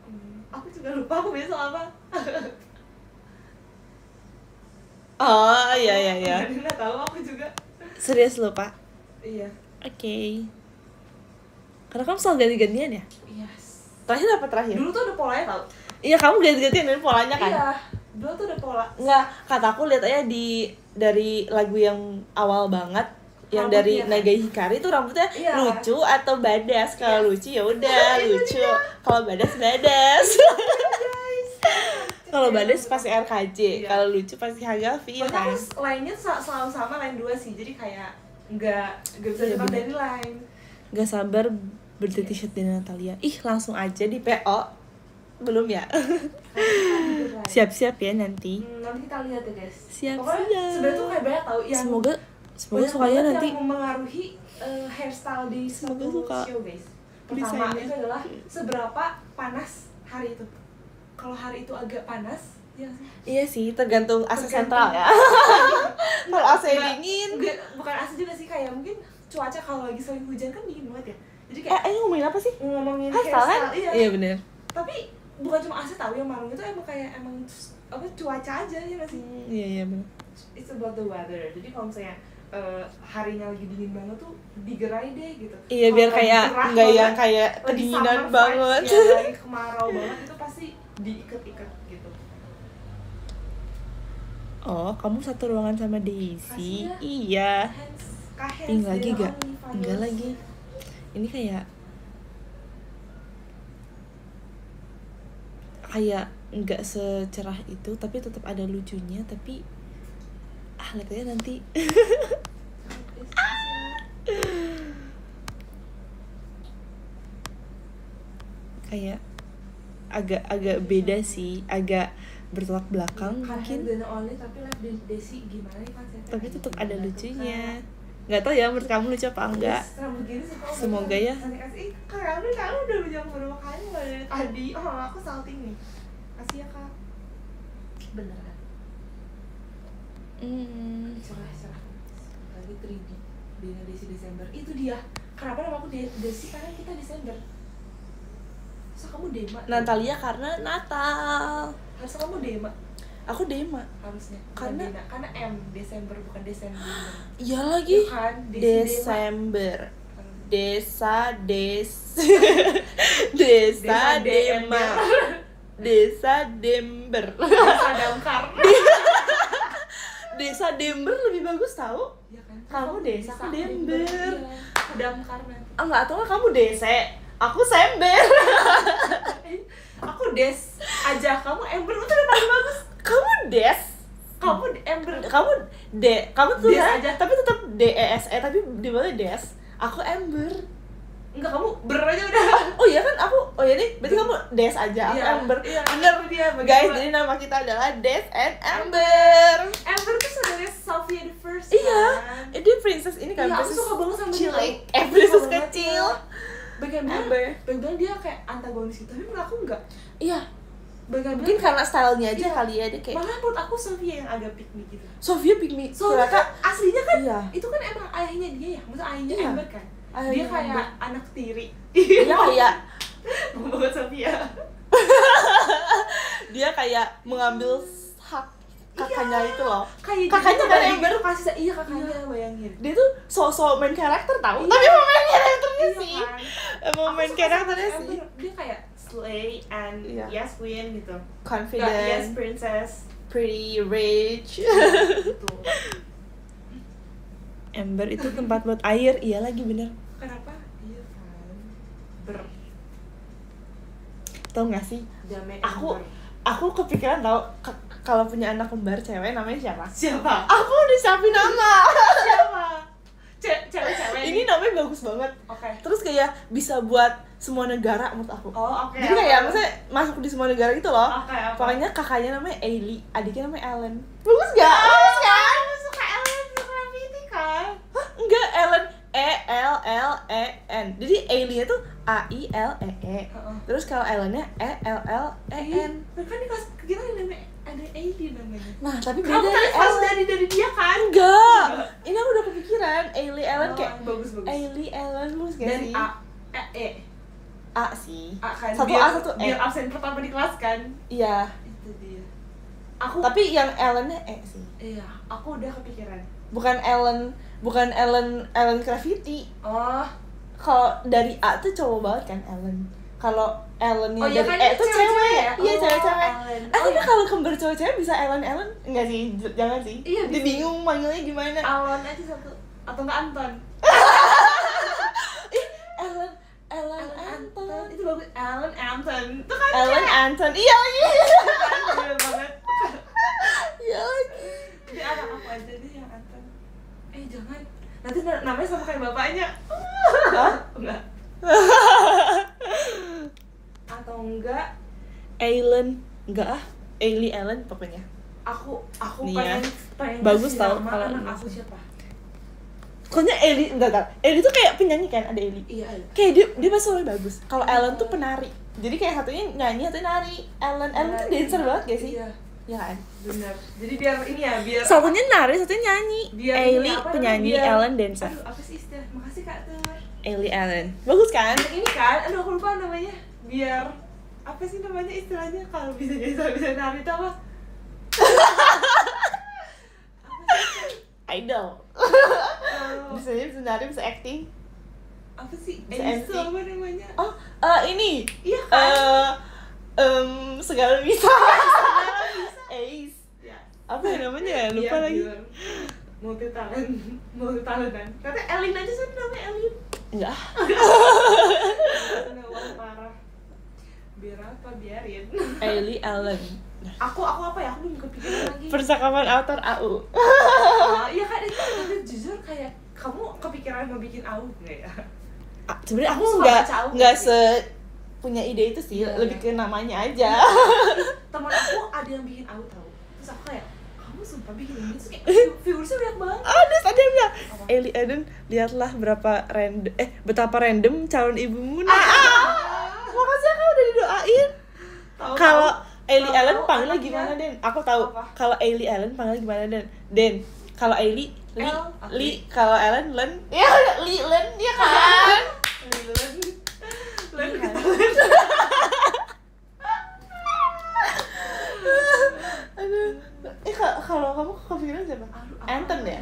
aku juga lupa aku besok apa. Oh iya. Jadi nggak tahu aku juga. Serius lupa. Iya. Oke. Karena kamu selalu ganti-gantian ya? Yes. Terakhir apa terakhir? Dulu tuh ada polanya tau. Iya, kamu ganti-gantian dari polanya kan? Iya. Dulu tuh ada pola. Enggak, kata aku lihat aja dari lagu yang awal banget, yang Rambutnya dari kan? Nagai Hikari tuh rambutnya Iya. lucu atau badas. Kalau Yes. lucu ya udah lucu. Kalau badas badas. Kalau badas pasti RKJ, Iya. kalau lucu pasti Hagafi ya Pokoknya kan? aku lainnya selalu sama line 2 sih. Jadi kayak nggak bisa Iya, tebak bener. dari line. Gak sabar birthday t-shirt dari Natalia. Ih, langsung aja di PO. Belum ya? Siap-siap ya nanti. Nanti kita lihat ya guys. Siap, Pokoknya siap. sebenarnya tuh kayak banyak tau yang Semoga banyak sukanya banget nanti. yang memengaruhi hairstyle di Semoga suatu suka show guys. Pertama desainnya. itu adalah seberapa panas hari itu. Kalau hari itu agak panas, ya sih. Iya sih, tergantung AC Tergantung. sentral ya. Kalau AC dingin. Enggak, bukan AC juga sih, kayak mungkin cuaca kalau lagi sering hujan kan dingin banget ya. Jadi kayak Ini ngomongin apa sih? ngomongin Hairstyle kan? iya. Iya bener. Tapi bukan cuma AC tahu yang marung itu emang kayak apa cuaca aja ya nggak sih? Iya bener. It's about the weather. Jadi kalau misalnya harinya lagi dingin banget tuh digerai deh gitu. Iya, Kalau biar lagi kayak gerah nggak yang banget, kayak lagi kedinginan summer banget. vibes, ya, lagi kemarau banget itu pasti diikat-ikat gitu. Oh, kamu satu ruangan sama Daisy? Kasih ya. Iya. Hands, Ih, lagi they're gak? only files. Enggak lagi. Ini kayak nggak secerah itu, tapi tetap ada lucunya. Tapi lihat aja nanti. Kayak agak beda sih, agak bertolak belakang mungkin. Dan only tapi live Desi gimana nih konsepnya? Tapi tetap ada lucunya. Nggak tahu ya menurut kamu lucu apa enggak. Rambut gini sih kalau Semoga ya. kasih kamu udah bilang beberapa kali nggak dari tadi. Oh aku salting nih. Kasih ya kak. Beneran. Cerah. Lagi 3D. Dina Desi Desember. Itu dia. Kenapa nama aku Desi? Karena kita Desember. So kamu Dema. Natalia karena Natal. Harusnya kamu Dema. Aku Dema. Harusnya. Karena- Dena. Karena M Desember bukan Desember. Iya lagi. Iya kan? Desi Dema. Desember. Desa Desa Dema. Desa Dember. Desa Damkar. Desa Dember lebih bagus tahu. Ya kan? Kamu Desa, aku Dember. Iya. Aku Damkar nanti. Enggak tahu kamu Dese. Aku Sember. Aku Des aja, kamu Ember itu udah paling bagus. Kamu Des. Kamu Ember. Kamu tuh Des kan, aja. tapi tetap DESE tapi di bawah Des. Aku Ember. Enggak, kamu ber aja udah. Oh iya kan aku. Oh iya nih, berarti kamu Des aja, aku Iya, Ember. iya, Bener itu dia, guys, bagaimana? jadi nama kita adalah Des and Ember. Ember tuh sebenarnya Sophia the First. Iya, kan? ini princess ini kan Iya, aku princess suka banget sama dia. cilik. Aku Princess suka banget, kecil. iya. Bagian Ember. dia kayak antagonis gitu, tapi menurut aku enggak. Iya, Bagian mungkin karena stylenya aja Iya. kali ya, dia kayak malah menurut aku Sophia yang agak pick me gitu. Sofia pick me. Soalnya Ternyata kan aslinya kan iya. itu kan emang ayahnya dia ya, maksudnya ayahnya Iya. Ember kan. Ayahnya Dia kayak Ember. anak tiri. Dia kayak Banget Sophia. dia kayak mengambil hak kakaknya itu loh. Kayak Kakaknya kan Ember. kasih iya kakaknya bayangin. Dia tuh sosok main karakter tahu, Iya. tapi emang main karakternya Iya sih. kan? Emang Aku main suka karakternya sama sih. Ember. Dia kayak slay and Iya. yes queen gitu. Confident, Nggak, yes princess pretty rich. gitu. Ember itu tempat buat air, iya lagi bener. Kenapa? Iya kan. Tau gak sih? Damai Aku- Ember. Aku kepikiran tau kalau punya anak kembar cewek namanya siapa? Siapa? Aku udah siapin nama. Siapa? cewek-cewek Ini namanya bagus banget. Oke. Terus kayak bisa buat semua negara menurut aku. Oh, oke. Jadi kayak maksudnya masuk di semua negara gitu loh. Oke. Pokoknya kakaknya namanya Ailey, adiknya namanya Ellen. Bagus gak? Bagus kan? Kamu suka Ellen Gravity kan? Hah? Enggak, Ellen ELLEN. Jadi Ailey-nya tuh AILEE. Terus kalau Ellen-nya ELLEN. Kan di kelas kita ada Ailey namanya. Nah, tapi beda Kamu tadi nih pas Ellen. dari dia kan? Enggak. Ini aku udah kepikiran Ailey Ellen kayak bagus. Ailey Ellen bagus gak Dan sih? A sih. kan. Satu biar, A satu E. Biar absen pertama di kelas kan? Iya. Itu dia. Aku Tapi yang Ellen-nya E sih. iya, aku udah kepikiran. Bukan Ellen Gravity. Oh. Kalau dari A tuh cowok banget kan Ellen. Kalau Ellen-nya iya dari kan, E tuh cewek-cewek cewek. ya? Iya, Oh, cewek-cewek. Ellen. Tapi iya. kalau kembar cowok-cewek bisa Ellen? Enggak sih, jangan sih. Iya, Dia bisa. bingung manggilnya gimana. Alon aja satu atau enggak Anton? Ellen Anton. Itu bagus. Ellen Anton. Itu kan Ellen Anton. Iya lagi. kan bener banget. Iya lagi. Jadi anak aku aja deh yang Anton. Jangan. Nanti namanya sama kayak bapaknya. Hah? Enggak. Atau enggak Enggak ah. Ailey Ellen pokoknya. aku Nih ya. pengen Bagus kasih tau nama kalau anak ini. aku siapa? Pokoknya Ailey, enggak. Ailey tuh kayak penyanyi kan, ada Ailey. Iya. Kayak dia pasti suaranya bagus. Kalau Ellen tuh penari. Jadi kayak satunya nyanyi, satunya nari. Ellen tuh dancer banget gak sih? Iya. Ya kan? Benar. Jadi biar ini ya, biar Satunya nari, satunya nyanyi. Biar Ailey ini apa penyanyi, namanya, biar- Ellen dancer. Aduh, apa sih istilah? Makasih Kak Tur. Ailey Ellen. Bagus kan? Yang ini kan, aduh aku lupa namanya. Biar apa sih namanya istilahnya kalau bisa nari itu apa? Idol. Oh, Bisa nari, bisa acting. apa sih? Bisa Itu MC. apa namanya? Oh, ini. Iya kan? Segala bisa. Ace. Ya. Apa ya namanya? Lupa Iya, lagi. biar multi talent kan. Katanya Elin aja sih namanya Elin. Enggak. Wah, parah. Biar apa? Biarin. Ailey Ellen. Aku apa ya? Aku belum kepikiran lagi. Percakapan autor AU. Iya kan itu tapi jujur kayak kamu kepikiran mau bikin AU nggak ya? Sebenarnya aku Aku suka nggak baca AU nggak sih. punya ide itu sih, Iya, lebih iya. ke namanya aja. Teman aku ada yang bikin AU tahu. Terus aku kayak kamu sumpah bikin ini terus kayak viewersnya banyak banget. Ada yang bilang, Apa? Ailey Ellen, lihatlah betapa random calon ibumu. Makasih ya, kau udah didoain. Tahu, Kalau tahu. Ailey Tahu, Ellen tahu panggilnya anaknya. gimana, Den? Aku tahu. Apa? Kalau Ailey Ellen panggilnya gimana, Den? Kalau Ailey Li, kalau Ellen Len. Ya, Len, ya kan? Len Iya kan? Aduh. Kalau kamu kepikiran siapa? Anton ya?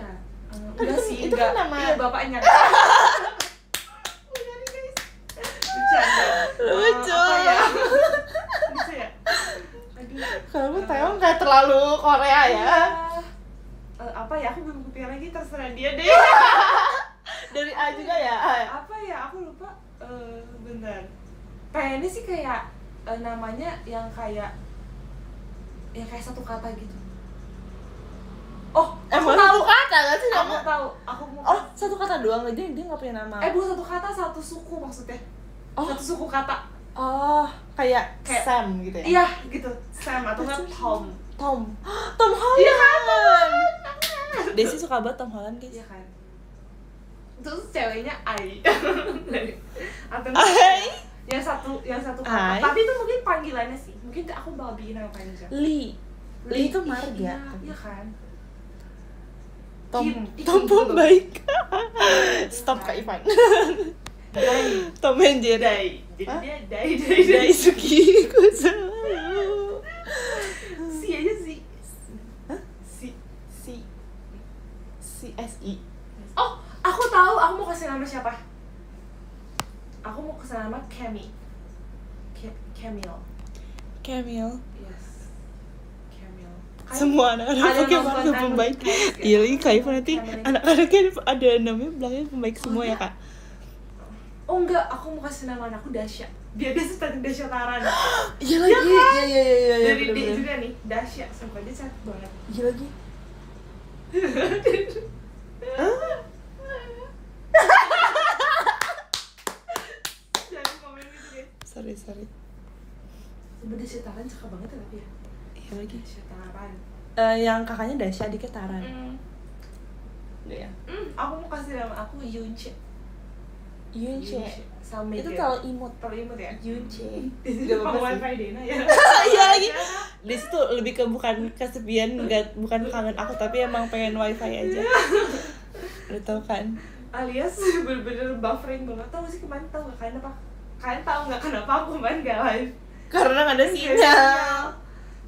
Enggak sih, itu kan enggak. nama- Iya, bapaknya. Udah nih, guys. Bercanda. Lucu. Apa ya? Bisa ya? Aduh. Kamu Taeyong kayak terlalu Korea ya. Apa ya? Aku belum kepikiran lagi, terserah dia deh. Dari A juga ya. Apa ya? Aku lupa. Bentar. Kayaknya sih kayak namanya yang kayak satu kata gitu. Oh, aku Emang tahu. satu kata gak sih Aku nama? tahu. Aku mau. Oh, satu kata doang aja, dia nggak punya nama. Bukan satu kata, satu suku maksudnya. Oh. Satu suku kata. Oh, kayak Kayak- Sam gitu ya? Iya, gitu. Sam atau nggak Tom. Tom Holland. Iya kan? Desi suka banget Tom Holland, guys. Iya kan. Terus ceweknya Ai. Atau Ai? yang satu kata. Ai? Tapi itu mungkin panggilannya sih. Mungkin aku bakal bikin nama panjang. Lee itu marga. Iya, iya kan. Tom Kim Tom dulu. baik. Stop Kak Ivan. Dai. Tom and Jerry. Dai. Jadi Hah? dia Dai. Daisuke Kusawa. Si aja sih. Hah? Si. CSI. Oh, aku tahu. Aku mau kasih nama siapa? Aku mau kasih nama Camille. Camille. Camille. Yes. Camille. Semua anak-anak Ada Pokemon nonton tuh Animal pembaik. Crossing. Iya lagi Kak Ivan nanti Camille. anak-anaknya ada namanya bilangnya pembaik semua ya Kak. Oh enggak, aku mau kasih nama anakku Dasya. Biar dia seperti Dasya Taran. Iya lagi. Iya. Dari dia bener-bener. juga nih, Dasya. Sumpah dia cantik banget. Iya lagi. Sebenernya Dasya Taran cakep banget ya tapi ya. Iya lagi. Dasya Taran. Yang kakaknya Dasya, adiknya Taran. Enggak ya? Aku mau kasih nama aku Yunche. Yunche. Sama Itu Miguel. terlalu imut. Terlalu imut ya? Yunche. Itu apa-apa sih. wifi Dena ya. Iya lagi. Di situ lebih ke bukan kesepian, bukan kangen aku, tapi emang pengen wifi aja. Udah tau kan? Alias bener-bener buffering banget. Tau gak sih kemarin tau gak kalian apa? Kalian tau gak kenapa aku kemarin gak live? Karena nggak ada sinyal.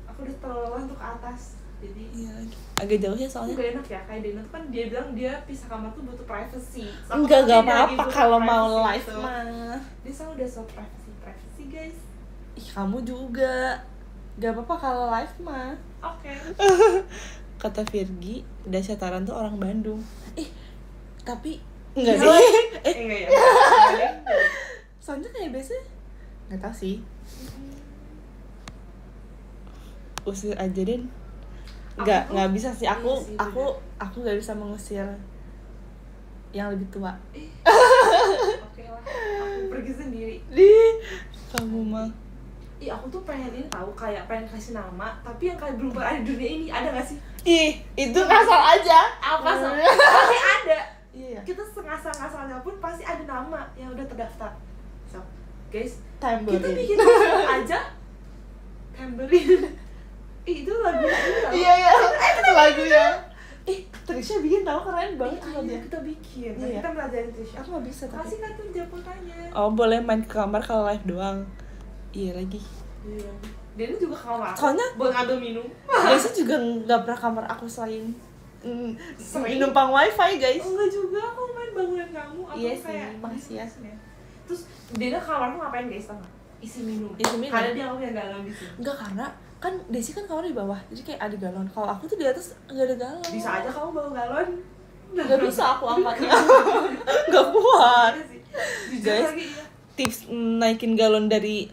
Aku udah terlalu lelah untuk ke atas. Jadi Iya lagi. Agak jauh ya itu soalnya. gak enak ya, kayak Dena tuh kan dia bilang dia pisah kamar tuh butuh privacy. Enggak apa-apa kalau mau live mah. Dia selalu udah so privacy guys. Ih, kamu juga. Gak apa-apa kalau live mah. Oke. Kata Virgi, Dasya Taran tuh orang Bandung. Tapi enggak Iya. sih. Enggak ya. Soalnya kayak biasa nggak tahu sih. Usir aja Den. Nggak bisa sih aku. Iya sih, Aku nggak bisa mengusir yang lebih tua. Oke lah, aku pergi sendiri. Kamu mah. Ih, aku tuh pengen ini tahu, kayak pengen kasih nama, tapi yang kayak belum pernah ada di dunia ini, ada gak sih? Ih, itu ngasal aja. Apa sih? Pasti ada. Iya. Kita sengasal-ngasalnya pun pasti ada nama yang udah terdaftar. So, guys, Tambourine. kita bikin langsung aja Tambourine. Ih, itu lagu itu. Iya. Lagunya. Trisha bikin tahu keren banget Ayo kalau dia. kita bikin. Iya. Kita belajarin Trisha. Aku nggak bisa tapi. Kasih kartun Jeputanya. Oh, boleh main ke kamar kalau live doang. Iya lagi. Iya. Dia juga ke kamar. Soalnya- buat ngambil minum. Biasa juga nggak pernah kamar aku selain Sering? numpang wifi guys. Enggak juga, aku main bangunin kamu. Aku Iya sih, kayak makasih ya. Terus dia ke kamarku ngapain guys, tau gak? Isi minum. Isi minum? Karena dia aku yang galau di sini. Enggak, karena kan Desi kan kamarnya di bawah, jadi kayak ada galon. Kalau aku tuh di atas nggak ada galon. Bisa aja kamu bawa galon. Nggak bisa aku angkatnya. Nggak kuat. Iya sih. Jujur Guys, lagi iya. Tips naikin galon dari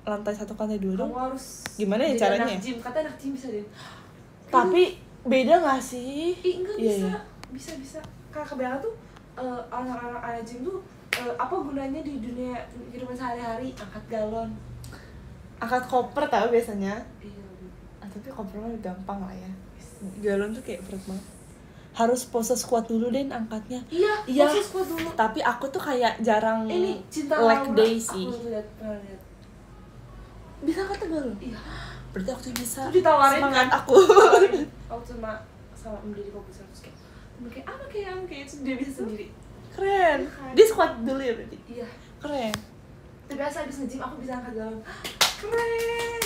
lantai 1 ke lantai 2 dong. Kamu harus Gimana ya jadi caranya? anak gym. Kata anak gym bisa deh. Tapi beda nggak sih? Enggak Iya, bisa. Bisa. Karena kebanyakan tuh orang-orang anak gym tuh apa gunanya di dunia kehidupan sehari-hari? Angkat galon. Angkat koper tau biasanya. Iya. Tapi koper mah gampang lah ya. Galon tuh kayak berat banget. Harus pose squat dulu deh angkatnya. Iya. Pasti squat dulu. Tapi aku tuh kayak jarang Ini cinta leg Laura. day sih. Aku pernah lihat. Bisa angkat galon? Iya. Berarti aku tuh bisa. Terus ditawarin Semangat kan? aku. Aku cuma sama menjadi fokus terus kayak apa kayak terus dia bisa sendiri. Keren. Dia squat dulu ya berarti. Iya. Keren. Tapi biasa habis nge-gym aku bisa angkat galon. Keren.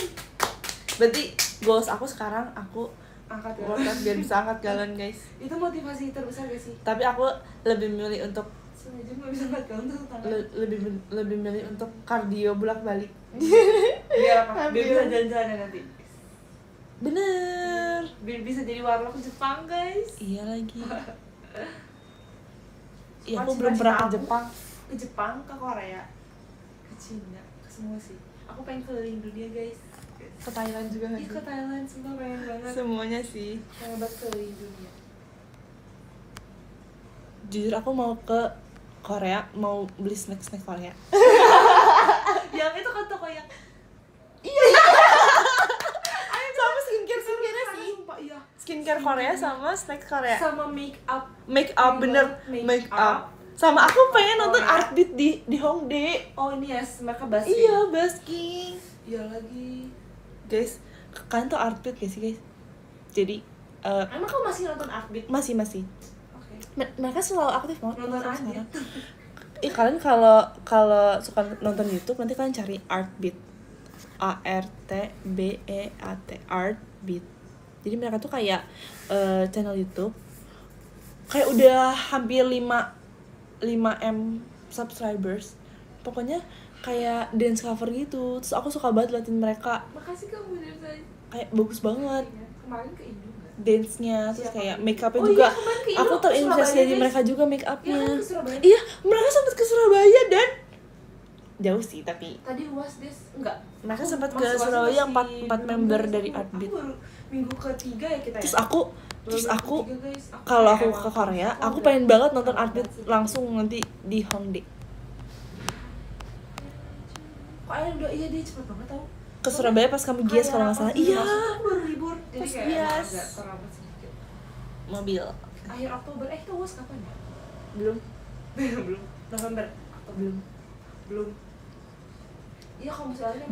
Berarti goals aku sekarang aku Angkat galon. workout biar bisa angkat galon guys. Itu motivasi terbesar gak sih? Tapi aku lebih milih untuk Sengaja gak bisa angkat galon tuh tangan. lebih milih untuk kardio bolak-balik. Biar apa? Biar Ambil. bisa jalan-jalan nanti. Bener. Biar bisa jadi warlock Jepang guys. Iya lagi. Iya, aku Cita-cita belum pernah ke aku Jepang. Ke Jepang, ke Korea, ke Cina, ke semua sih. Aku pengen keliling dunia guys. Ke Thailand juga nggak Ih, sih? ke Thailand semua pengen banget. Semuanya sih. Pengen banget keliling dunia. Jujur aku mau ke Korea, mau beli snack Korea. Yang itu kan toko yang Sama skincare sih. sumpah iya. Skincare Korea sama snack Korea. Sama make up. Make up bener, Make make up. up. Sama aku pengen nonton Korea. Art Beat di Hongdae. Oh ini ya, mereka basking. Iya, basking. Iya lagi. Guys, kalian tuh Art Beat gak sih guys? Jadi Emang kamu masih nonton Artbeat? masih Oke. mereka selalu aktif banget Nonton sampai aja. sekarang. Kalian kalau suka nonton YouTube nanti kalian cari Art Beat. ARTBEAT Art Beat. Jadi mereka tuh kayak channel YouTube kayak udah hampir 5M subscribers. Pokoknya kayak dance cover gitu. Terus aku suka banget liatin mereka, Makasih kamu dari saya. kayak bagus banget Kemarin ke Indo nggak? dance-nya, terus Siapa? kayak make up-nya Oh juga. iya, kemarin ke Indo, Aku ke terinspirasi Surabaya, dari guys. mereka juga make Iya up-nya. kan ke Surabaya. Iya, mereka sempat ke Surabaya dan jauh sih tapi Tadi UAS des enggak. mereka Aku sempat ke masih Surabaya masih 4 belum, member guys. dari Aku Artbeat. baru minggu ketiga ya kita ya. Terus aku Ketiga, guys. kalau kayak aku emang ke Korea, aku udah pengen banget nonton kangen Artbeat banget sih. langsung nanti di Hongdae. Kok ayah udah iya dia cepet banget tau. Ke Surabaya pas kamu gias kalau nggak salah. Iya. Aku baru libur, jadi Pas kayak gias. agak terlambat sedikit. Mobil. Akhir Oktober, itu was kapan ya? Belum. Belum. November. Atau belum? Belum. Iya kalau misalnya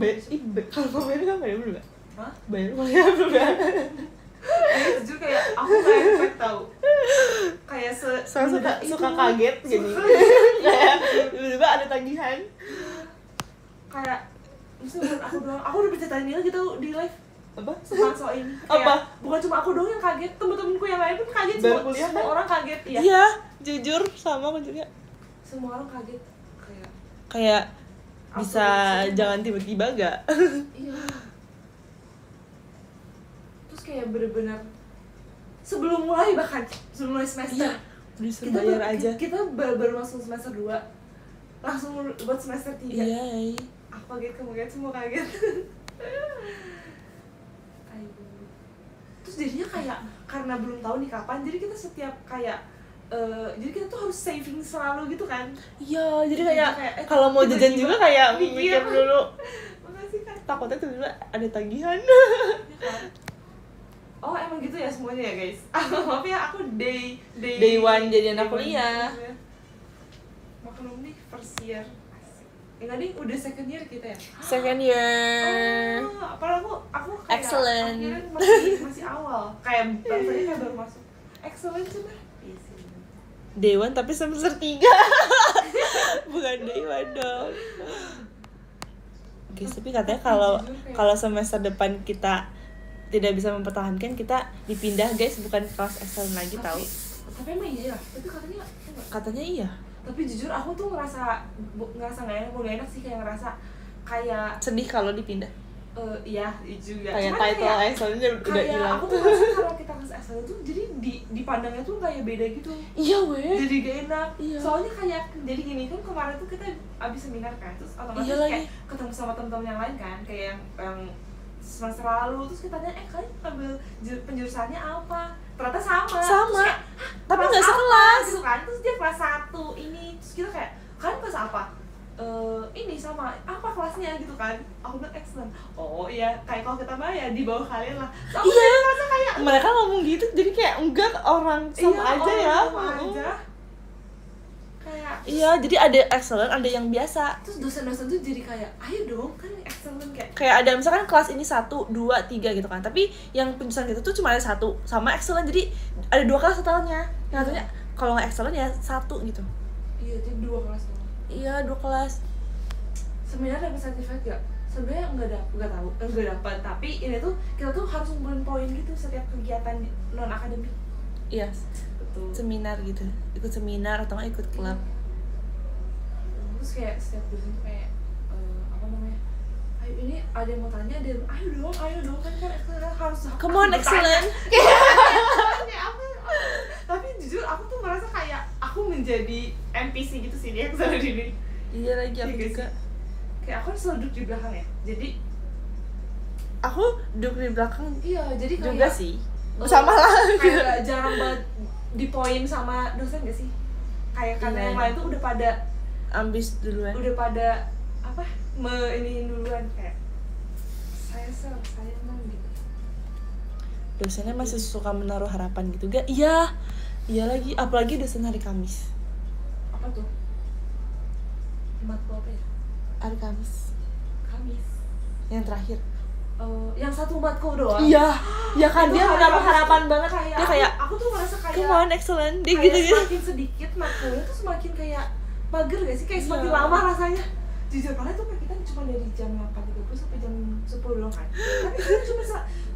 Kalau bayar kan bayar belum ya? Hah? Bayar belum ya? Jujur kayak aku kayak expect tau. Kayak suka kaget gini. Kayak tiba-tiba ada tagihan. Kayak misalnya bukan aku doang, aku udah berceritain Nila gitu di live Apa? soal ini. Kayak, Apa? bukan cuma aku doang yang kaget, temen-temenku yang lain pun kaget. Baru kuliah Semua kan? orang kaget ya. Iya, jujur sama aku juga. Semua orang kaget Kayak Aku bisa lucu. jangan tiba-tiba gak? iya. Terus kayak bener-bener sebelum mulai sebelum mulai semester. Iya, disuruh bayar aja. Kita baru masuk semester 2. Langsung buat semester 3. Iya. Aku kaget, kamu kaget, semua kaget. Ayo. Terus jadinya kayak karena belum tahu nih kapan, jadi kita setiap kayak jadi kita tuh harus saving selalu gitu kan. Iya, jadi kayak kalau kalau mau jajan juga kayak mikir dulu. Makasih kan. Takutnya tiba-tiba ada tagihan. Ya kan? Oh emang gitu ya semuanya ya guys. Maaf ya aku day one jadi anak day one kuliah. gitu ya. Maklum nih first year. Enggak nih udah second year kita ya. Second year. Oh, padahal aku kayak Excellent. akhirnya masih awal. Kayak rasanya kayak baru masuk. Excellent cuma. Iya sih. Day one tapi semester 3. Bukan day one dong. Guys, tapi katanya kalau semester depan kita tidak bisa mempertahankan, kita dipindah guys, bukan kelas excellent lagi tahu. Tapi emang iya, tapi katanya enggak. Katanya iya. Tapi jujur aku tuh ngerasa nggak enak sih, kayak ngerasa kayak Sedih kalau dipindah. iya juga. Kayak Cuman title excellent udah kayak hilang. aku tuh ngerasa kalau kita kelas excellent tuh jadi dipandangnya tuh kayak beda gitu. Iya weh. Jadi gak enak. Iya. Soalnya kayak jadi gini kan, kemarin tuh kita abis seminar kan, terus otomatis Iya kayak lagi. ketemu sama temen-temen yang lain kan, kayak yang semester lalu, terus kita tanya kalian ambil penjurusannya apa, ternyata sama. Sama. Terus kayak, Tapi kelas nggak apa? sekelas. Gitu kan, terus dia kelas 1 ini, terus kita kayak kalian kelas apa? Ini sama apa kelasnya gitu kan. Aku bilang excellent. Oh iya, kayak kalau kita mah ya di bawah kalian lah. So, aku Iya. ngerasa kayak Mereka ngomong gitu jadi kayak enggak, orang sama iya, aja orang ya. sama aja. Kayak Iya, jadi ada excellent, ada yang biasa. terus dosen-dosen tuh jadi kayak ayo dong kan excellent kayak Kayak ada misalkan kelas ini 1, 2, 3 gitu kan. Tapi yang penjurusan kita tuh cuma ada 1 sama excellent. Jadi ada 2 kelas totalnya. Yang katanya kalau nggak excellent ya 1 gitu. iya jadi 2 kelas doang. Iya, 2 kelas. Sebenarnya dapat sertifikat gak? Sebenarnya nggak dapat, tapi ini tuh kita tuh harus ngumpulin poin gitu setiap kegiatan non akademik. Iya, Betul. seminar gitu. Ikut seminar atau nggak ikut klub. Terus kayak setiap dosen tuh kayak apa namanya? Ayo ini ada yang mau tanya, ada yang, ayo dong kan excellent harus. Come on, excellent. Kayak apa? Tapi jujur aku tuh merasa kayak aku menjadi NPC gitu sih di excellent ini. Iya lagi aku Iya juga. Kayak aku harus selalu duduk di belakang ya. Jadi Aku duduk di belakang iya, jadi kayak juga sih. Sama lah. Kayak jarang banget di poin sama dosen gak sih? Kayak karena Iya. yang lain tuh udah pada Ambis duluan. apa? Iniin duluan kayak saya mah gitu. Dosennya masih suka menaruh harapan gitu gak? Iya. Iya lagi, apalagi dosen hari Kamis. Apa tuh? Matku apa ya? Hari Kamis. Kamis. Yang terakhir. Yang satu matku doang. Iya. Ya kan Itu dia hari menaruh Kamis harapan tuh banget. kayak Dia kayak aku tuh merasa kayak come on excellent. Dia kayak gitu-gitu. semakin sedikit matkunya tuh semakin kayak mager gak sih? Kayak semakin Iya. lama rasanya. Jujur karena tuh kita cuma dari jam 8.30 sampai jam 10 doang kan. Tapi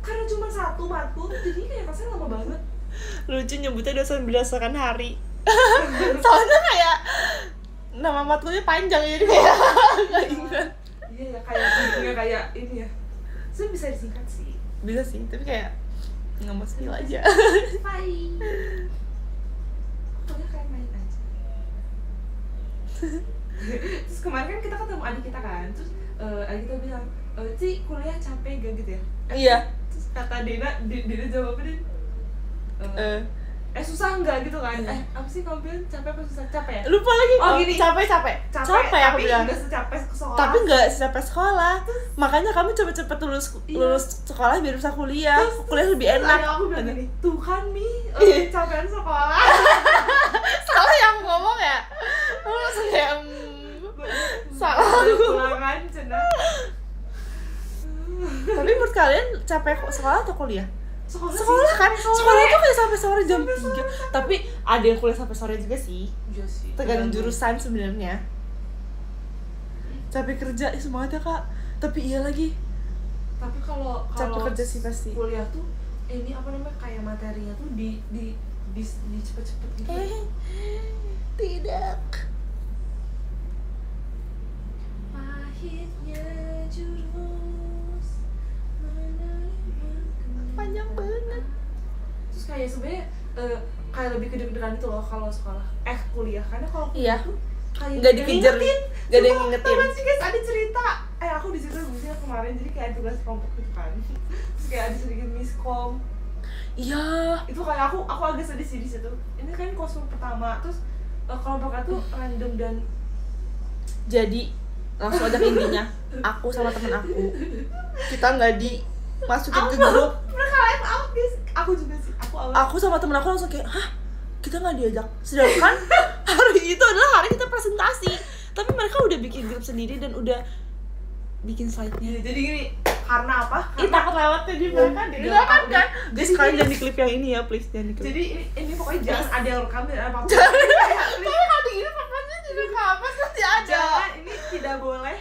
karena cuma satu matkul, jadi kayak rasanya lama banget. Lucu nyebutnya dosen berdasarkan hari. Soalnya kayak nama matkulnya panjang jadi kayak nggak ingat. Iya ya, kayak ini ya. Sebenernya bisa disingkat sih. Bisa sih, tapi kayak nggak mau spill aja. Bye. Pokoknya kayak main aja. Terus kemarin kan kita ketemu adik kita kan, terus adik kita bilang, Ci kuliah capek gak gitu ya? Iya. Terus kata Dina jawab apa Din? susah enggak gitu kan. Apa sih kamu bilang capek apa susah? Capek ya? Lupa lagi. Oh gini, Capek aku tapi bilang. nggak secapek ke sekolah. Tapi nggak capek sekolah. Makanya kami cepet-cepet lulus sekolah biar bisa kuliah. Kuliah lebih enak. Aku bilang gini, tuh kan Mi, capean sekolah. Salah yang ngomong ya. Lu langsung kayak salah. Pulangan cina. Tapi menurut kalian capek sekolah atau kuliah? Sekolah kan? Sekolah tuh kayak sampai sore jam 3. Tapi ada yang kuliah sampai sore juga sih. Iya sih. Tergantung jurusan sebenarnya. Capek kerja semangat ya Kak. Tapi iya lagi. Tapi kalau capek kerja sih pasti. Kuliah tuh ini apa namanya kayak materinya tuh di cepet-cepet gitu. Tidak. Pahitnya jurus panjang banget. Terus kayak sebenarnya kayak lebih kedeg-degan itu loh kalau sekolah kuliah, karena kalau kuliah tuh kayak nggak dikejar, nggak ada yang ngingetin. Tapi sih guys ada cerita aku di situ misalnya kemarin, jadi kayak tugas kelompok gitu kan, terus kayak ada sedikit miskom. Iya. Itu kayak aku agak sedih sih di situ. Ini kan kostum pertama, terus kelompoknya tuh random dan jadi langsung aja ke intinya. Aku sama temen aku kita nggak dimasukin ke grup. Mereka lain out guys. Aku juga sih. Aku sama temen aku langsung kayak hah, kita nggak diajak. Sedangkan hari itu adalah hari kita presentasi. Tapi mereka udah bikin grup sendiri dan udah bikin slide-nya. Jadi gini, karena apa? Takut lewatnya di mereka kan. Guys, kalian jangan diklip yang ini ya, please jangan diklip. Jadi ini pokoknya jangan ada yang rekam dan apa-apa. Tapi ada ini papanya juga kapan nanti ada. Jangan, ini tidak boleh.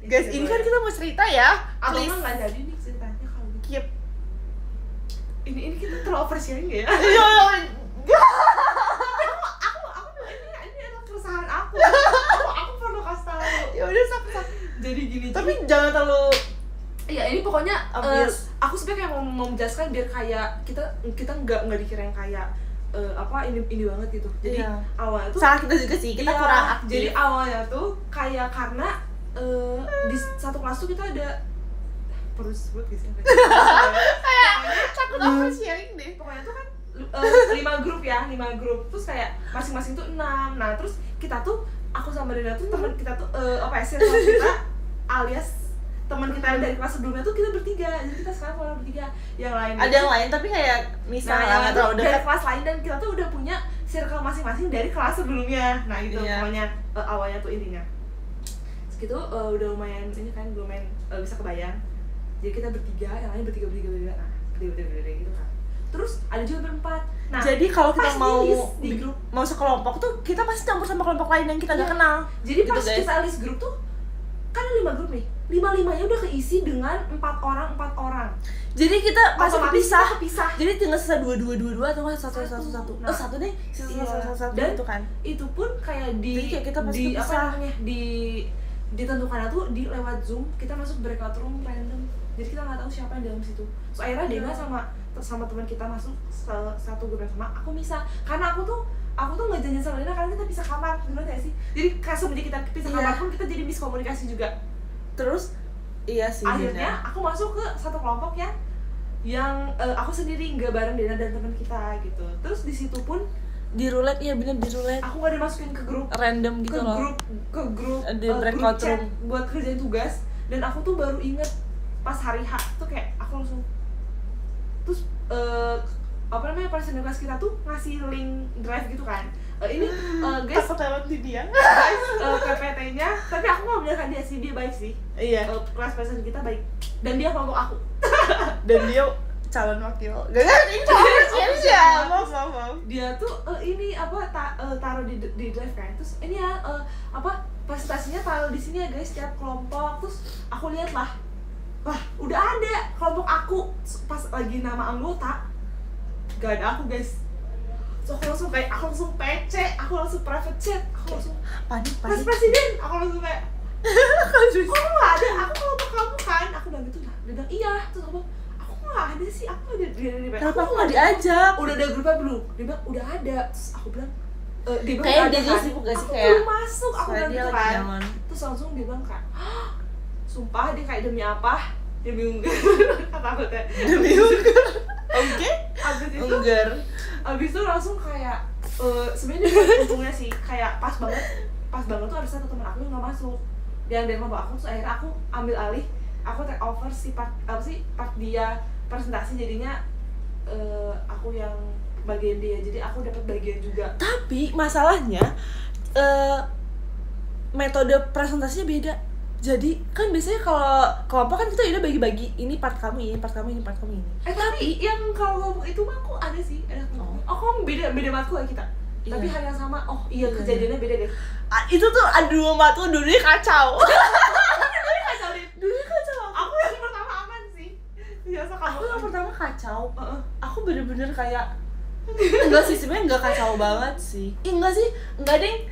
Guys, ini kan kita mau cerita ya. Please. Aku nggak jadi nih ceritanya kalau keep. Ini kita terlalu oversharing ya. Iya. Aku ini adalah keresahan aku. Aku perlu kasih tahu. Ya udah satu. Jadi gini. Tapi jangan terlalu. Iya, ini pokoknya aku sebenarnya kayak mau menjelaskan biar kayak kita nggak dikira yang kayak ini banget gitu. Jadi awalnya tuh salah kita juga sih, kita kurang aktif. Jadi awalnya tuh kayak karena di satu kelas tuh kita ada perlu sebut gitu ya. Kayak takut apa sharing deh. Pokoknya tuh kan 5 grup terus kayak masing-masing tuh 6. Nah, terus kita tuh aku sama Dina tuh teman kita tuh circle kita alias teman kita yang dari kelas sebelumnya tuh kita bertiga. Jadi kita sekarang kalau bertiga. Yang lain ada yang lain tapi kayak misalnya dari kelas lain dan kita tuh udah punya circle masing-masing dari kelas sebelumnya. Nah, itu pokoknya awalnya tuh intinya. Itu udah lumayan ini kan lumayan bisa kebayang. Jadi kita bertiga, yang lain bertiga nah bertiga gitu kan. Terus ada juga berempat. Nah, jadi kalau kita mau di grup mau sekelompok tuh kita pasti campur sama kelompok lain yang kita nggak kenal. Jadi gitu, pas kita list grup tuh kan ada 5 grup nih. 5-5-nya udah keisi dengan 4 orang. Jadi kita masih kepisah. Jadi tinggal sisa 2 atau enggak satu. Nah, satu deh. Satu dan itu kan. Itu pun kayak kita di apa namanya? Ditentukannya tuh di lewat Zoom, kita masuk breakout room random. Jadi kita nggak tahu siapa yang dalam situ. So akhirnya Dena sama teman kita masuk satu grup yang sama. Aku bisa karena aku tuh nggak janjian sama Dena karena kita pisah kamar, bener gak sih? Jadi semenjak kita pisah kamar pun kita jadi miskomunikasi juga. Terus iya sih. Akhirnya aku masuk ke satu kelompok yang aku sendiri nggak bareng Dena dan teman kita gitu. Terus di situ pun di roulette, iya bener di roulette. Aku nggak dimasukin ke grup random gitu loh. Ke grup di breakout room buat kerjain tugas. Dan aku tuh baru inget pas hari H tuh kayak aku langsung terus apa namanya presentasi kita tuh ngasih link drive gitu kan. Ini guys takut lewat di dia. Guys PPT-nya, tapi aku nggak bilang dia sih, dia baik sih. Iya. Kelas presentasi kita baik dan dia kelompok aku. Dan dia calon wakil. Gak ini calon siapa? Maaf. Dia tuh ini apa taruh di drive kan. Terus ini ya apa presentasinya taruh di sini ya guys, setiap kelompok. Terus aku lihat lah. Wah, udah ada kelompok aku pas lagi nama anggota. Gak ada aku guys. So aku langsung PC, aku langsung private chat, aku langsung panik. Mas Presiden, aku langsung kayak kok nggak ada, aku kelompok kamu kan, aku bilang gitu. Nah, dia bilang iya, terus aku nggak ada sih, aku ada di kenapa aku nggak diajak? Udah ada grupnya belum? Dia bilang udah ada, terus aku bilang dia bilang kayak ada dia kan? sibuk gak sih aku kayak belum masuk, aku bilang gitu kan. Terus langsung dia bilang kan, sumpah dia kayak demi apa? Demi unggar, kata aku teh. Demi unggar. Oke. Abis itu unggar. abis itu langsung kayak sebenarnya untungnya sih kayak pas banget tuh ada satu teman aku yang nggak masuk yang dari kelompok aku, terus akhirnya aku ambil alih, aku take over part dia presentasi, jadinya aku yang bagian dia, jadi aku dapat bagian juga. Tapi masalahnya metode presentasinya beda. Jadi kan biasanya kalau kelompok kan kita udah bagi-bagi, ini part kamu, ini part kamu, ini part kamu, ini. Tapi yang kalau ngomong itu mah aku ada sih, ada kamu beda matkul ya kita. Iya. Tapi hal yang sama, kejadiannya beda deh. Itu tuh aduh matkul dulunya kacau. Dulunya kacau. Aku yang pertama aman sih. Biasa kamu. Aku yang pertama kacau. Aku bener-bener kayak enggak sih, sebenarnya enggak kacau banget sih. Enggak deh,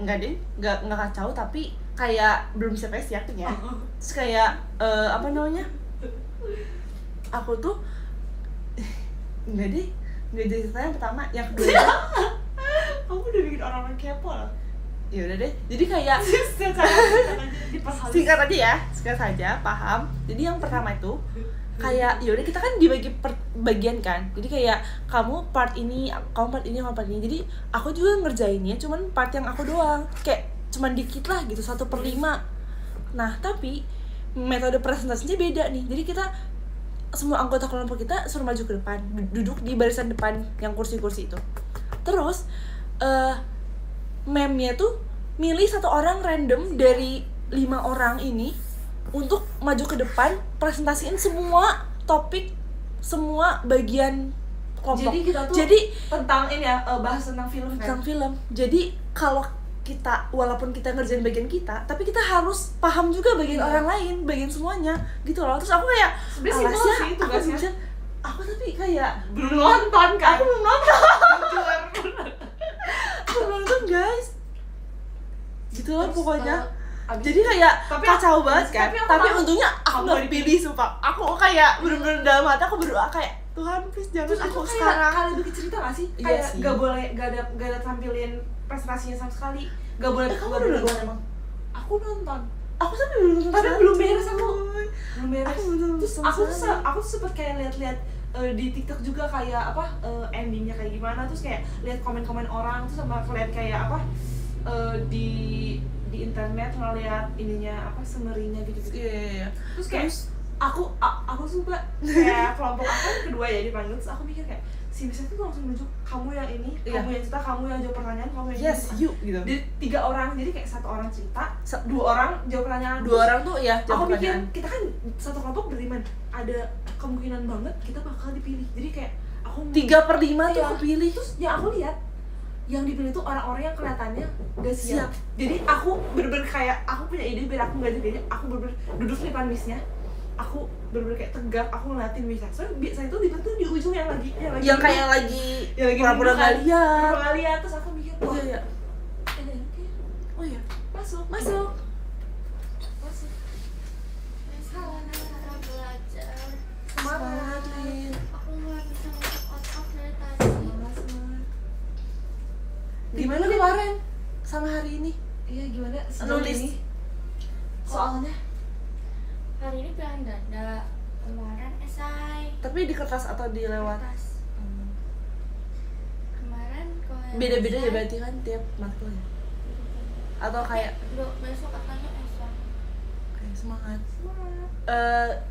enggak kacau, tapi kayak belum siap siapnya. Terus kayak apa namanya? Aku tuh enggak jadi cerita yang pertama, yang kedua. Kamu udah bikin orang-orang kepo lah. Ya udah deh. Jadi kayak singkat saja, paham. Jadi yang pertama itu kayak ya udah kita kan dibagi bagian kan. Jadi kayak kamu part ini, kamu part ini, kamu part ini. Jadi aku juga ngerjainnya cuman part yang aku doang. Kayak cuman dikit lah gitu, 1/5. Nah, tapi metode presentasinya beda nih. Jadi kita semua anggota kelompok kita suruh maju ke depan, duduk di barisan depan yang kursi-kursi itu. Terus meme-nya tuh milih 1 orang random dari 5 orang ini untuk maju ke depan, presentasiin semua topik, semua bagian kelompok. Jadi kita tuh tentang ini ya, bahas tentang film kan? Tentang film. Jadi kalau kita, walaupun kita ngerjain bagian kita, tapi kita harus paham juga bagian orang lain, bagian semuanya gitu loh. Terus aku kayak sebenarnya sih tugasnya. Aku tapi kayak belum nonton kan? Aku belum nonton. Aku belum nonton guys. Gitu loh pokoknya. Jadi kayak kacau banget kan. Tapi untungnya aku nggak dipilih, sumpah. Aku kayak bener-bener dalam hati aku berdoa kayak Tuhan please jangan aku sekarang. Kalian bikin cerita nggak sih? Iya kayak sih. Gak ada tampilin presentasinya sama sekali. Gak boleh. Kamu udah nonton emang? Aku nonton. Aku tapi belum nonton. Tapi belum beres aku. Belum beres. Terus aku tuh sempet kayak lihat-lihat di TikTok juga kayak apa endingnya kayak gimana, terus kayak lihat komen-komen orang, terus sama lihat kayak apa di internet ngeliat ininya apa summary-nya gitu-gitu. Iya. Terus kayak aku sumpah kayak kelompok aku yang kedua ya dipanggil, terus aku mikir kayak si Misalnya tuh langsung nunjuk kamu yang ini, kamu yang cerita, kamu yang jawab pertanyaan, kamu yang yes, ini. you gitu. Jadi 3 orang, jadi kayak 1 orang cerita, 2 orang jawab pertanyaan. 2 orang tuh ya jawab aku pikir pertanyaan. kita kan satu kelompok beriman, ada kemungkinan banget kita bakal dipilih. Jadi kayak aku 3/5 tuh kepilih. Terus yang aku lihat yang dipilih tuh orang-orang yang kelihatannya gak siap. Jadi aku bener-bener kayak aku punya ide biar aku gak dipilih, aku bener-bener duduk di depan misnya, aku bener-bener kayak tegak, aku ngeliatin misnya. Soalnya biasanya tuh dibantu di ujung yang lagi kayak lagi pura-pura nggak lihat. Terus aku mikir oh iya. Oh iya. Masuk. Cara belajar. Semangat Lin. Aku nggak bisa ngajak otak dari tadi. Gimana kemarin sama hari ini? Iya gimana? Nulis Ini soalnya Hari ini bilang dada, kemarin esai. tapi di kertas atau di lewat? Kertas. Kemarin kalau yang Beda-beda ya esai, berarti kan tiap matkul ya? Atau kayak besok katanya esai. kayak semangat.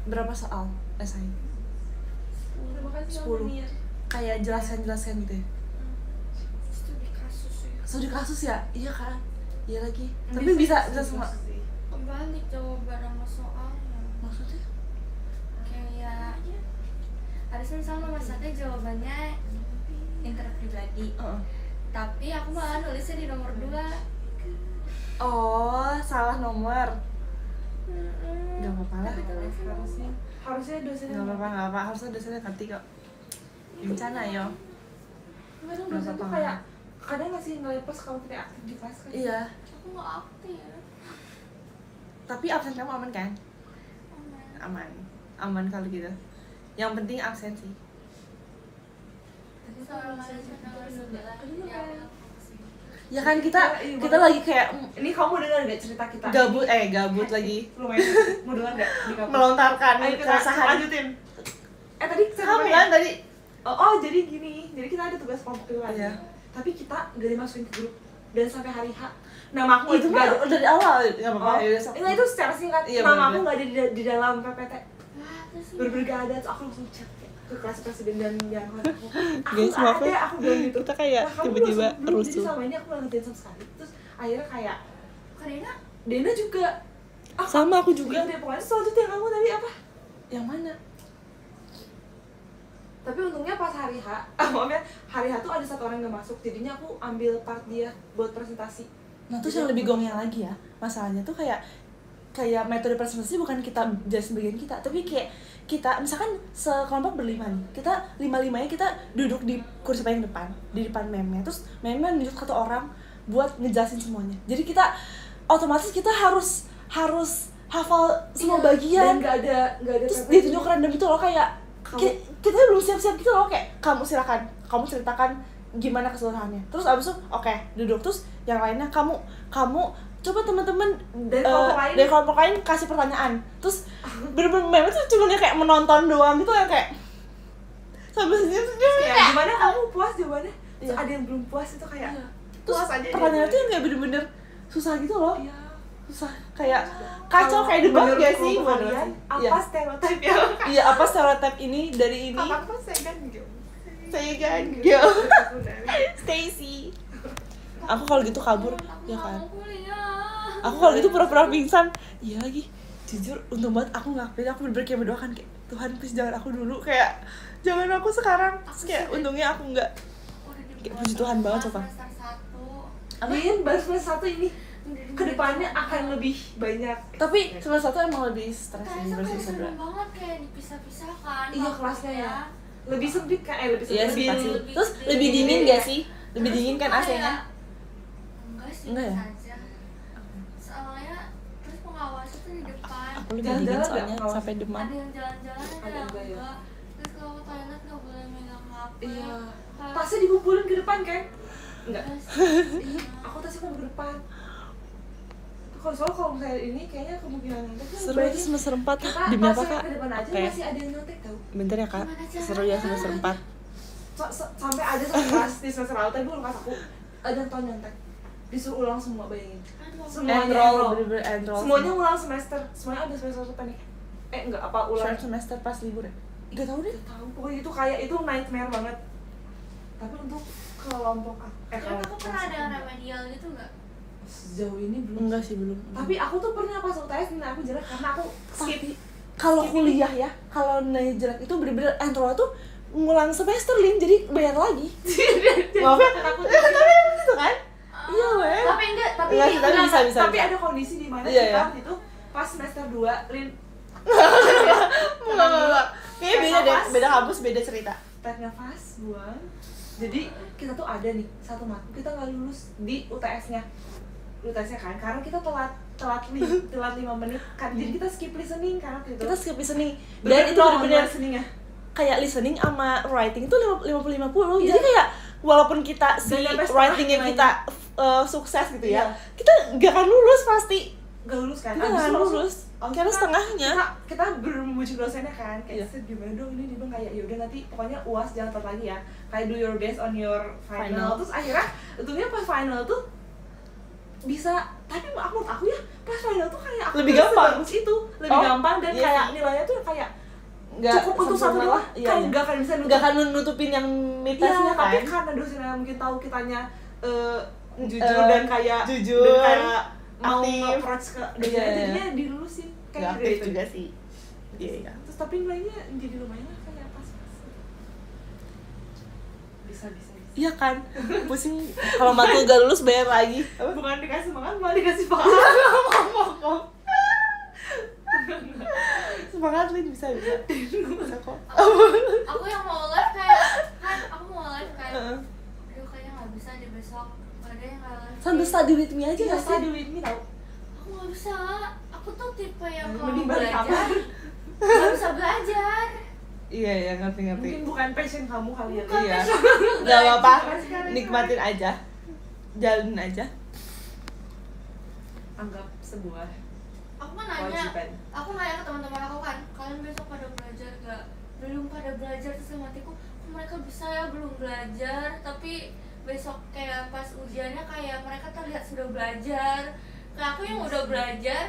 Berapa soal esai? terima kasih 10. Mia. Kayak jelaskan gitu ya? Studi kasus ya. Studi kasus ya? Iya kan? Iya lagi. Bisa Tapi bisa semua. Kebalik jawaban sama soalnya. Maksudnya? Kayak harusnya misalnya nomor 1 jawabannya interpribadi. Tapi aku malah nulisnya di nomor 2. Oh, salah nomor. Gak apa-apa lah. Tapi tulisnya harusnya dosennya Gak apa-apa. Harusnya dosennya ngerti kok. Bencana yo. kadang Gak dosen tuh apa-apa. kayak kadang ngasih ngelepos kamu tidak aktif di kelas kan. Iya. aku nggak aktif. Tapi absen kamu aman kan? Aman kalau gitu. Yang penting absen sih. Tadi tuh Soalnya misalnya tanggal 9 ya. Ya kan kita lagi kayak ini kamu dengar nggak cerita kita? gabut lagi Lumayan. Mau dengar nggak di kamu? melontarkan Ayo kita keresahan. lanjutin. Tadi Kamu kan tadi jadi gini, jadi kita ada tugas kelompok itu lagi. Iya. Tapi kita gak dimasukin ke grup dan sampai hari H nama aku Itu nggak mah dari awal nggak apa-apa. Ya udah, sok. itu secara singkat, Iya, nama aku bener-bener. nggak ada di dalam PPT. Wah, terus Bener-bener gak ada, terus aku langsung chat kayak ke kelas presiden dan yang lain aku Guys, nggak maaf ya. ada, aku bilang gitu. Kita kayak Nah, kamu tiba-tiba langsung belum, jadi rusuh. selama ini aku nggak ngerjain sama sekali. Terus akhirnya kayak Karina Dena juga Sama aku juga. Iya, pokoknya selanjutnya kamu tadi apa? Yang mana? Tapi untungnya pas hari H, maafnya hari H tuh ada satu orang yang gak masuk, jadinya aku ambil part dia buat presentasi. Nah terus yang lebih gongnya lagi ya, masalahnya tuh kayak metode presentasi bukan kita jelasin bagian kita, tapi kayak kita misalkan sekelompok berlima nih, kita lima-limanya kita duduk di kursi paling depan, di depan meme, terus meme nunjuk satu orang buat ngejelasin semuanya. Jadi kita otomatis kita harus hafal semua bagian, Dan gak ada terus PPT. ditunjuk random gitu loh, kayak kita belum siap-siap gitu loh, kayak kamu silakan, kamu ceritakan gimana keseluruhannya, terus abis itu oke, duduk, terus yang lainnya kamu coba teman-teman dari kelompok lain kasih pertanyaan, terus bener-bener memang tuh cuma kayak menonton doang gitu ya, kayak sambil senyum-senyum Ya, gimana kamu puas jawabannya? Terus Iya. ada yang belum puas itu kayak terus puas aja pertanyaan tuh dia. yang kayak bener-bener susah gitu loh, Iya. susah, kayak kacau, kayak debat Menurut gak sih kelompok menurut kalian, sih? apa Iya. stereotip yang Iya, apa stereotip ini dari ini? apa saya kan gitu. Saya kan Stacy. Aku kalau gitu kabur, ya kan. Aku kalau gitu pura-pura pingsan. Iya lagi. Jujur, untung banget aku ngelakuin. Aku bener-bener kayak berdoakan kayak Tuhan please jangan aku dulu, kayak jangan aku sekarang. Terus kayak untungnya aku enggak. Kayak puji Tuhan banget coba. Din, baru semester 1 ini kedepannya akan lebih banyak. Tapi semester 1 emang lebih stres sih Ternyata versi kayak seru semester 2. banget kayak dipisah-pisahkan. Iya, kelasnya ya. Lebih sempit kan? Lebih Iya sempit. sih pasti. lebih Terus gede. lebih dingin gak sih? Lebih dingin kan Terus AC-nya? Enggak sih, Enggak ya? biasa aja. Soalnya terus pengawasnya tuh di depan. Aku lebih Jalan-jalan dingin nggak soalnya kalau- sampai demam. Ada yang jalan-jalan, ada Ada yang enggak ya? enggak. Terus kalau ke toilet nggak boleh megang HP. Iya. Kayak- Tasnya dikumpulin ke depan kan? Enggak. Terus, Iya, aku tasnya mau ke depan. Kalau misalnya ini kayaknya kemungkinan nanti tuh Seru itu semester 4 kita demi apa tasnya kak? ke depan aja Oke. masih ada yang nyontek tau. Bentar ya kak, Gimana seru ya semester 4. Sampai ada satu kelas di semester lalu tadi bukan kelas aku ada yang tau nyontek, disuruh ulang semua, bayangin. aduh, Semuanya Enroll, enroll. bener-bener enroll. Semuanya ulang semester, semuanya ada semester pendek. Enggak, apa ulang? short semester pas libur ya? Gak tau deh. Gak tahu, pokoknya itu kayak itu nightmare banget. Tapi untuk kelompok Terus aku pernah ada yang remedial gitu nggak? sejauh ini belum. Enggak sih belum. Tapi aku tuh pernah pas UTS nilai aku jelek karena aku skip. Tapi kalau kuliah ya, kalau nilai jelek itu bener-bener enroll tuh ngulang semester Lin, jadi bayar lagi. Maaf ya, aku tapi gitu kan? Iya weh. tapi enggak, tapi Enggak ini sih, tapi enggak, bisa. tapi ada kondisi di mana Iya, kita iya. waktu itu pas semester 2 Lin Enggak. Kayaknya beda deh, beda kampus, beda cerita. tarik nafas, buang. Jadi kita tuh ada nih satu matkul kita nggak lulus di UTS-nya kan, karena kita telat 5 menit kan, jadi kita skip listening karena itu Kita skip listening. Dan itu bener-bener listeningnya. kayak listening sama writing itu 50-50. Iya. Jadi kayak walaupun kita si Dan sampai writingnya setengah kita sukses gitu ya, Iya. kita gak akan lulus pasti. Gak lulus kan? Kita Abis gak itu langsung- lulus. langsung Karena kita- setengahnya. kita belum membujuk dosennya kan, kayak Iya. "Sid, gimana dong ini?" Dia bilang kayak yaudah nanti pokoknya UAS jangan telat lagi ya, kayak do your best on your final. Final. Terus akhirnya untungnya pas final tuh bisa, tapi menurut aku ya pas final tuh kayak aku Lebih nggak gampang. sebagus itu, lebih Oh, gampang dan iya kayak sih. nilainya tuh kayak Nggak cukup untuk satu sempurna doang, lah. Iya, kayak iya. nggak akan bisa Nggak akan nutupin yang Iya, mitasnya tapi kan. karena dosennya mungkin tahu kitanya jujur Eh, dan kayak jujur, dan kayak mau aktif. approach ke dosennya, Iya. jadinya dilulusin Nggak kayak aktif gitu. juga sih. Iya, iya. Terus tapi nilainya jadi lumayan lah, kayak pas-pas. Bisa. Iya kan, pusing kalau matkul gak lulus bayar lagi. Apa? Bukan dikasih makan, malah dikasih pahala. Semangat Lin, bisa. Bisa kok. Aku yang mau live kayak kan aku mau live kayak Heeh. aduh kayaknya nggak bisa deh besok, nggak ada yang nggak live. Sambil study with me aja Iya, gak sih? study with me tau. Aku nggak bisa, aku tuh tipe yang Mending kalau balik belajar nggak bisa belajar. Iya, ngerti. Mungkin bukan passion kamu kali ya. Bukan Iya. passion. Gak apa-apa, Sekarang. nikmatin aja. Jalanin aja. Anggap sebuah Aku kan nanya, kewajiban. aku nanya ke teman-teman aku kan, kalian besok pada belajar gak? Belum pada belajar, terus sama hatiku, aku mereka bisa ya belum belajar, tapi besok kayak pas ujiannya kayak mereka terlihat sudah belajar. Kayak aku yang udah belajar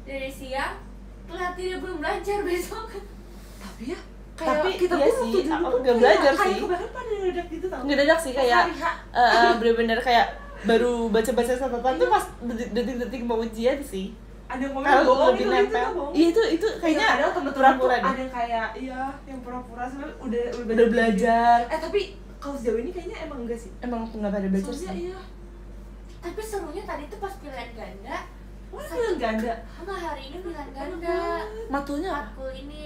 dari siang, terlihat dia belum belajar besok. Tapi ya Tapi kita iya pun sih, waktu dulu aku tuh nggak belajar kayak sih. kemarin pada ngedadak gitu tau. Ngedadak sih kayak Hari H. bener-bener kayak baru baca-baca catatan tuh pas detik-detik mau ujian sih. Ada yang ngomong Kalau bohong lebih itu nempel. bohong. Iya itu kayaknya ada temen-temen pura-pura tuh deh. ada yang kayak iya yang pura-pura sebenarnya Udah belajar. tapi kalau sejauh ini kayaknya emang enggak sih. Emang nggak pada belajar Soalnya sih. iya. Tapi serunya tadi tuh pas pilihan ganda. Wah, bilang ganda. Enggak, hari ini pilihan ganda. Matulnya apa? Matkul ini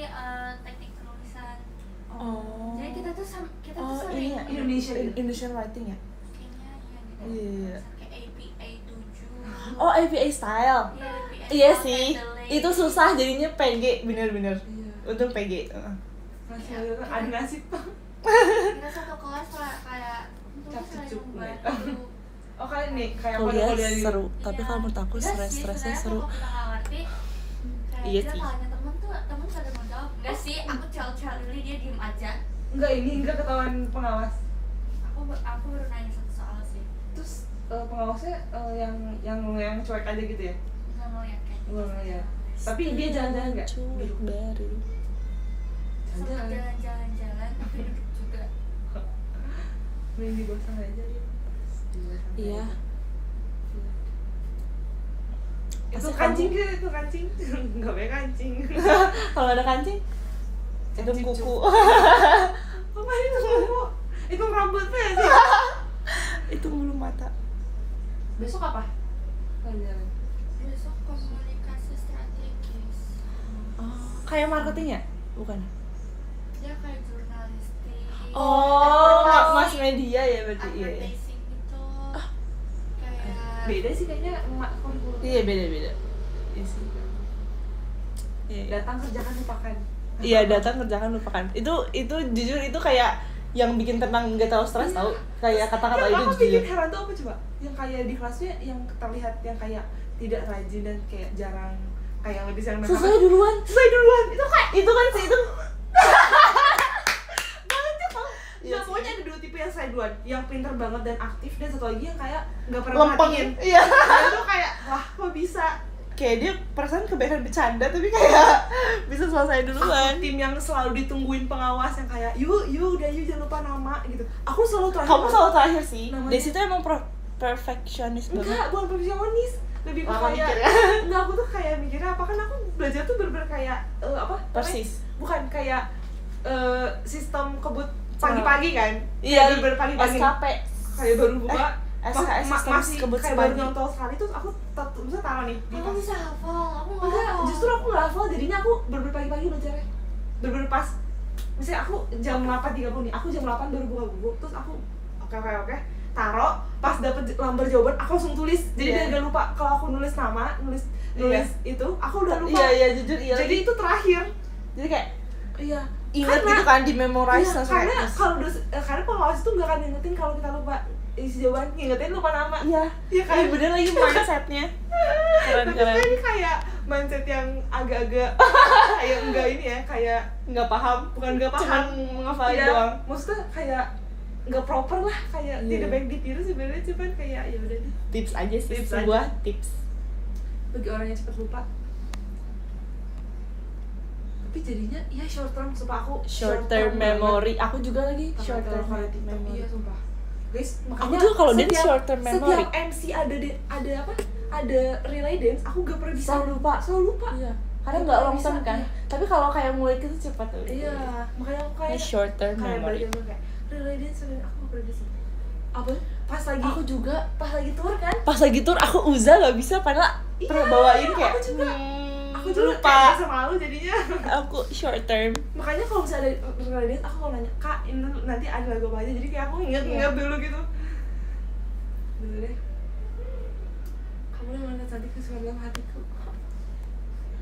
teknik penulisan. Oh. Jadi kita tuh kita tuh Oh sering ini ya Indonesia. Indonesian writing ya. kayaknya iya gitu. Iya. Kayak APA 7. Oh APA style. Iya, APA Iya style, sih. handling. Itu susah jadinya PG bener-bener. Iya. Untung PG. Masih ada nasib. Kita satu kelas kayak Cap saling cucuk. membantu. Oh kalian nih kayak Kuliah kode-kode di seru, tapi Iya. kalau menurut aku Enggak sih, stres-stresnya sebenarnya seru. kalau kita nggak ngerti, kayak Iya kita sih. tanya temen tuh, temen pada mau jawab. Enggak sih, aku cel-cel dulu, dia diem aja. enggak ketahuan pengawas. Aku baru nanya satu soal sih, Terus pengawasnya yang cuek aja gitu ya. nggak ngeliat kayak gitu. Nggak ngeliat. Tapi dia jalan-jalan nggak? Cuek baru. Sempet jalan-jalan tapi duduk juga. Main di bawah sana aja dia. Iya. Itu Pasti kancing gitu, itu kancing. Enggak pakai kancing. Kalau ada kancing, itu Cucuk. kuku. Apa itu kuku? Itu rambutnya sih. Itu bulu mata. Besok apa? Pelajaran. Besok komunikasi strategis. Oh, kayak marketing ya? Bukan. Dia kayak jurnalistik. Oh, advertising- mas media ya berarti. Iya. advertising gitu. Kayak Beda sih kayaknya emak kurikulum. Iya beda-beda. Iya sih. Iya. Datang kerjakan lupakan. Iya datang kerjakan lupakan. Itu jujur itu kayak yang bikin tenang nggak terlalu stres tau. Kayak kata-kata itu Yang aku jujur. bikin heran tuh apa coba? Yang kayak di kelasnya yang terlihat yang kayak tidak rajin dan kayak jarang kayak lebih sering main Selesai HP. duluan. Selesai duluan. Itu kayak Itu kan sih itu. banyak tau. Iya Nah, sih. pokoknya ada dua tipe yang selesai duluan, yang pinter banget dan aktif, dan satu lagi yang kayak nggak pernah Lempeng. perhatiin. Iya. Nah, itu kayak wah kok bisa. Kayak dia perasaan kebanyakan bercanda tapi kayak bisa selesai duluan. Aku tim yang selalu ditungguin pengawas yang kayak yuk udah yuk jangan lupa nama gitu. Aku selalu terakhir. Kamu selalu terakhir sih. Namanya- Di situ emang perfectionist banget. Enggak, bukan profesionalis. Lebih ke Lama kayak mikir ya? enggak, aku tuh kayak mikirnya apa kan aku belajar tuh bener-bener kayak apa? Persis. Bukan kayak sistem kebut pagi-pagi kan? Iya, Kayak bener-bener pagi-pagi. SKP. Kayak baru buka SKS sistem masih kebut kayak baru sepagi. nyontoh sekali terus aku misalnya taruh nih di Kamu tas. bisa hafal, aku nggak Enggak, hafal. justru aku nggak hafal, jadinya aku bener-bener pagi-pagi belajarnya. Bener-bener pas misalnya aku jam 8.30 nih, aku jam 8 baru buka buku, terus aku oke, taruh, pas dapet lambar jawaban, aku langsung tulis. Jadi Iya. biar gak lupa, kalau aku nulis nama, nulis itu, aku udah lupa. Iya jujur iya. Jadi itu terakhir. Jadi kayak Iya. ingat Karena- gitu kan di memorize Iya, langsung karena kayak, kalau karena pengawas itu nggak akan ngingetin kalau kita lupa isi jawaban, ngingetin lupa nama. iya. Iya kan? Iya bener lagi mindsetnya. Tapi Keren. ini kayak mindset yang agak-agak kayak enggak ini ya, kayak Nggak paham. bukan nggak paham. Cuman ngafalin Iya, doang. maksudnya kayak nggak proper lah, kayak Iya. tidak baik ditiru sebenarnya, cuman kayak ya udah deh. Tips aja sih, Tips sebuah aja. tips. Bagi orang yang cepat lupa. Tapi jadinya ya short term, sumpah aku Short term banget. memory. Aku juga lagi Pakai short term kalau TikTok, memory. iya sumpah guys, Aku juga kalau dance setiap- short term memory. setiap MC ada apa, ada relay dance, aku gak pernah bisa Selalu lupa. selalu lupa. Iya. Karena Nggak nggak pernah long term bisa, kan. iya. Tapi kalau kayak mulai itu cepat tuh. Iya, makanya aku Ini kayak short term kayak memory. belajar kayak relay dance, dan aku gak pernah bisa. Apa? Pas lagi Aku juga pas lagi tour kan? pas lagi tour aku Uza nggak bisa padahal Iya, pernah bawain kayak aku juga. Aku juga lupa. kayak sama lu jadinya. Aku short term. Makanya kalau misalnya ada relay dance, aku kalau nanya, "Kak, ini nanti ada lagu apa aja?" Jadi kayak aku ingat dulu gitu. Dulu deh. Kamu yang mana cantik kesukaan dalam hatiku.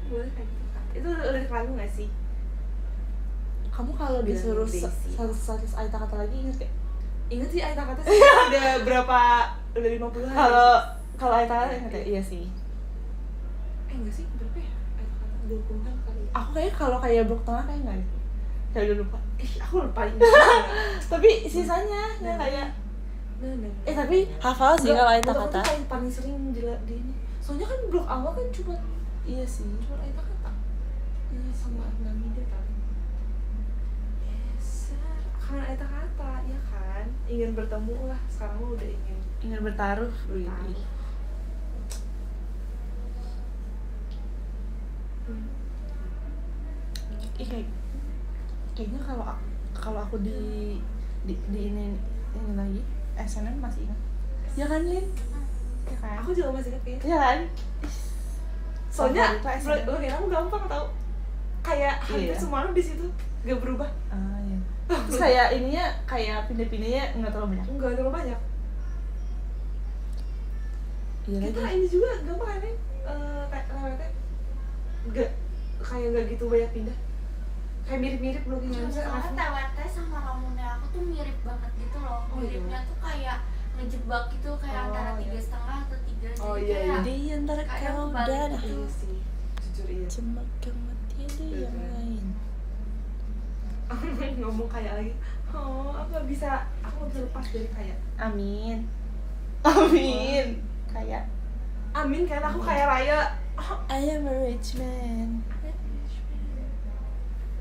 Boleh kayak gitu, Kak. Itu lirik lagu gak sih? Kamu kalau Bilang disuruh Daisy. satu kata lagi inget gak? Ingat sih Aita kata sih udah berapa, udah 50 hari. Kalau Aita kata inget ya? Iya sih. Enggak sih, berapa ya? Aita kata 20-an kali. Aku kayak kalau kayak blok tengah kayak nggak. Kayak udah lupa. Aku lupa ini. Tapi sisanya yang kayak tapi hafal sih kalau Aita kata. Kayak paling sering di ini. Soalnya kan blok awal kan cuma Iya sih. cuma Aita kata. Iya sama Namida paling. Yes. Karena Aita kata, ya kan. Ingin bertemu lah. Sekarang lu udah ingin bertaruh. bertaruh. Kayaknya kalau aku di ini lagi SNM masih ingat. Ya kan, Lin? Ya kan? Aku juga masih ingat kayaknya. Ya kan? Soalnya Favorit itu blognya kamu gampang tau. Kayak hampir Iya. semua di situ gak berubah. Ah, iya. Terus kayak ininya kayak pindah-pindahnya nggak terlalu banyak. Enggak terlalu banyak. Iya Kita lagi. ini juga gampang kan nih kayak lewatnya nggak kayak nggak gitu banyak pindah. Kayak mirip-mirip blognya Soalnya Raffi. TWT sama Ramune aku tuh mirip banget gitu loh. Oh, iya. Miripnya tuh kayak ngejebak gitu, kayak Oh, antara iya. 3,5 atau 3. Oh, Jadi iya, iya. kayak Di antara kayak kau kebalik dan gitu. aku Iya sih, jujur iya. cuma kamu tiada yang Betul. lain. Ngomong kayak lagi. Oh, aku nggak bisa lepas dari kayak. Amin. Amin. Kayak Amin kan aku kayak Raya. I am a rich man.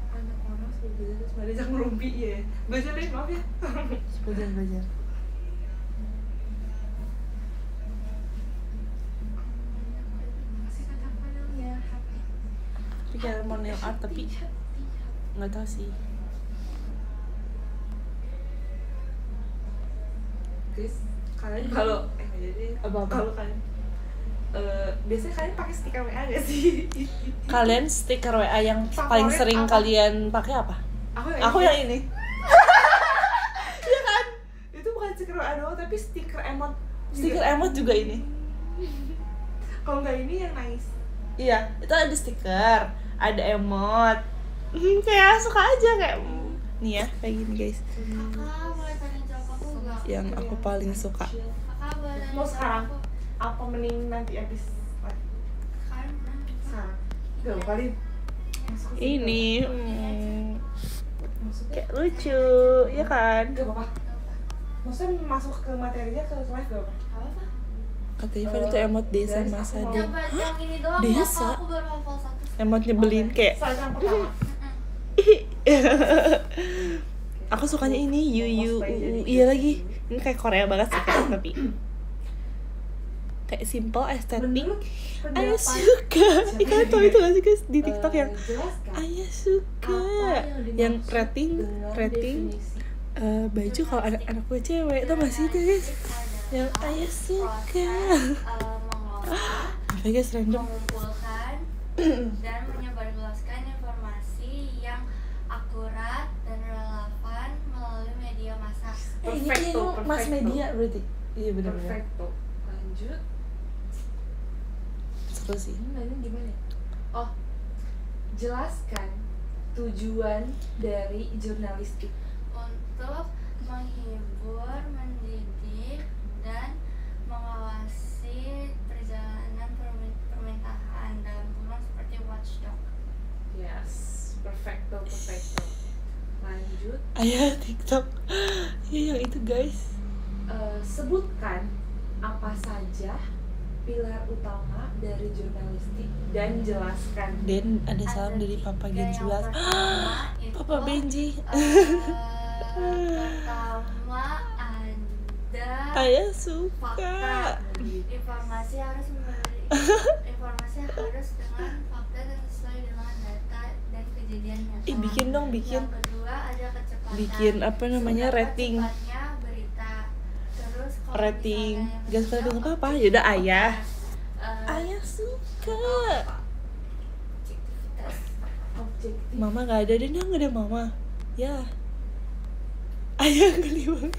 Anak orang sebelum terus pada jangan ngerumpi ya. Belajar deh, maaf ya. Belajar. Masih kata namanya hati. Pikiran mau nail art tapi nggak tahu sih. Guys, kalian kalau jadi Apa-apa? kalau kalian biasanya kalian pakai stiker WA gak sih? Kalian stiker WA yang Favorit paling sering apa? kalian pakai apa? Aku yang ini. Iya kan? Itu bukan stiker WA doang tapi stiker emot. Stiker emot juga ini. Kalau nggak ini yang nice. Iya, itu ada stiker, ada emot. Kayak suka aja kayak nih ya, kayak gini guys. Kakak boleh tanya jawab aku nggak? Yang aku paling suka. Kakak boleh tanya Mau jawab sekarang? aku? Apa mending nanti abis live? Sekarang pernah lupa. Sekarang. Gak kali. Masuk ke sini, Ini gak apa-apa. Masuknya kayak lucu, ya kan? gak apa-apa. Maksudnya masuk ke materinya ke live gak apa-apa. Apa? Kata Ivan itu emot desa Guys, masa aku mau- dia. Coba yang ini doang ya, Desa. Kak. Aku baru hafal satu. Emot nyebelin kayak. Soal yang pertama. Aku sukanya ini iya lagi. Ini kayak Korea banget sih kan, tapi kayak simple estetik. Menurut Ayah pendapat suka. Kalian tahu itu gak sih guys di TikTok yang jelaskan Ayah suka yang rating baju kalau anak gue cewek tau gak sih itu guys yang Ayah suka. Apa guys random. Mengumpulkan dan menyebarluaskan informasi yang akurat dan relevan melalui media massa. Ini Perfecto, mas perfecto. media berarti. Iya benar-benar. Perfecto. Lanjut. Seru sih. Ini nanya gimana ya? Oh, jelaskan tujuan dari jurnalistik. Untuk menghibur, mendidik, dan mengawasi perjalanan pemerintahan dalam kurung seperti watchdog. Yes, perfecto, perfecto. Lanjut. Ayah TikTok. Iya yang itu guys. Sebutkan apa saja pilar utama dari jurnalistik dan jelaskan. Dan ada salam dari Papa Gen 11. Papa Benji. Pertama ada Ayah suka. fakta. Informasi harus dengan fakta dan sesuai dengan data dan kejadian nyata. Ih bikin dong bikin. Yang kedua ada kecepatan. Bikin apa namanya Seberapa rating. cepatnya berita. Terus kalau Rating. misalnya yang Jangan sekali ketiga, bilang apa. Yaudah ayah. Ayah Suka. objektivitas. Objektif. Mama gak ada dan nggak ada mama. Ya. Ayah geli banget.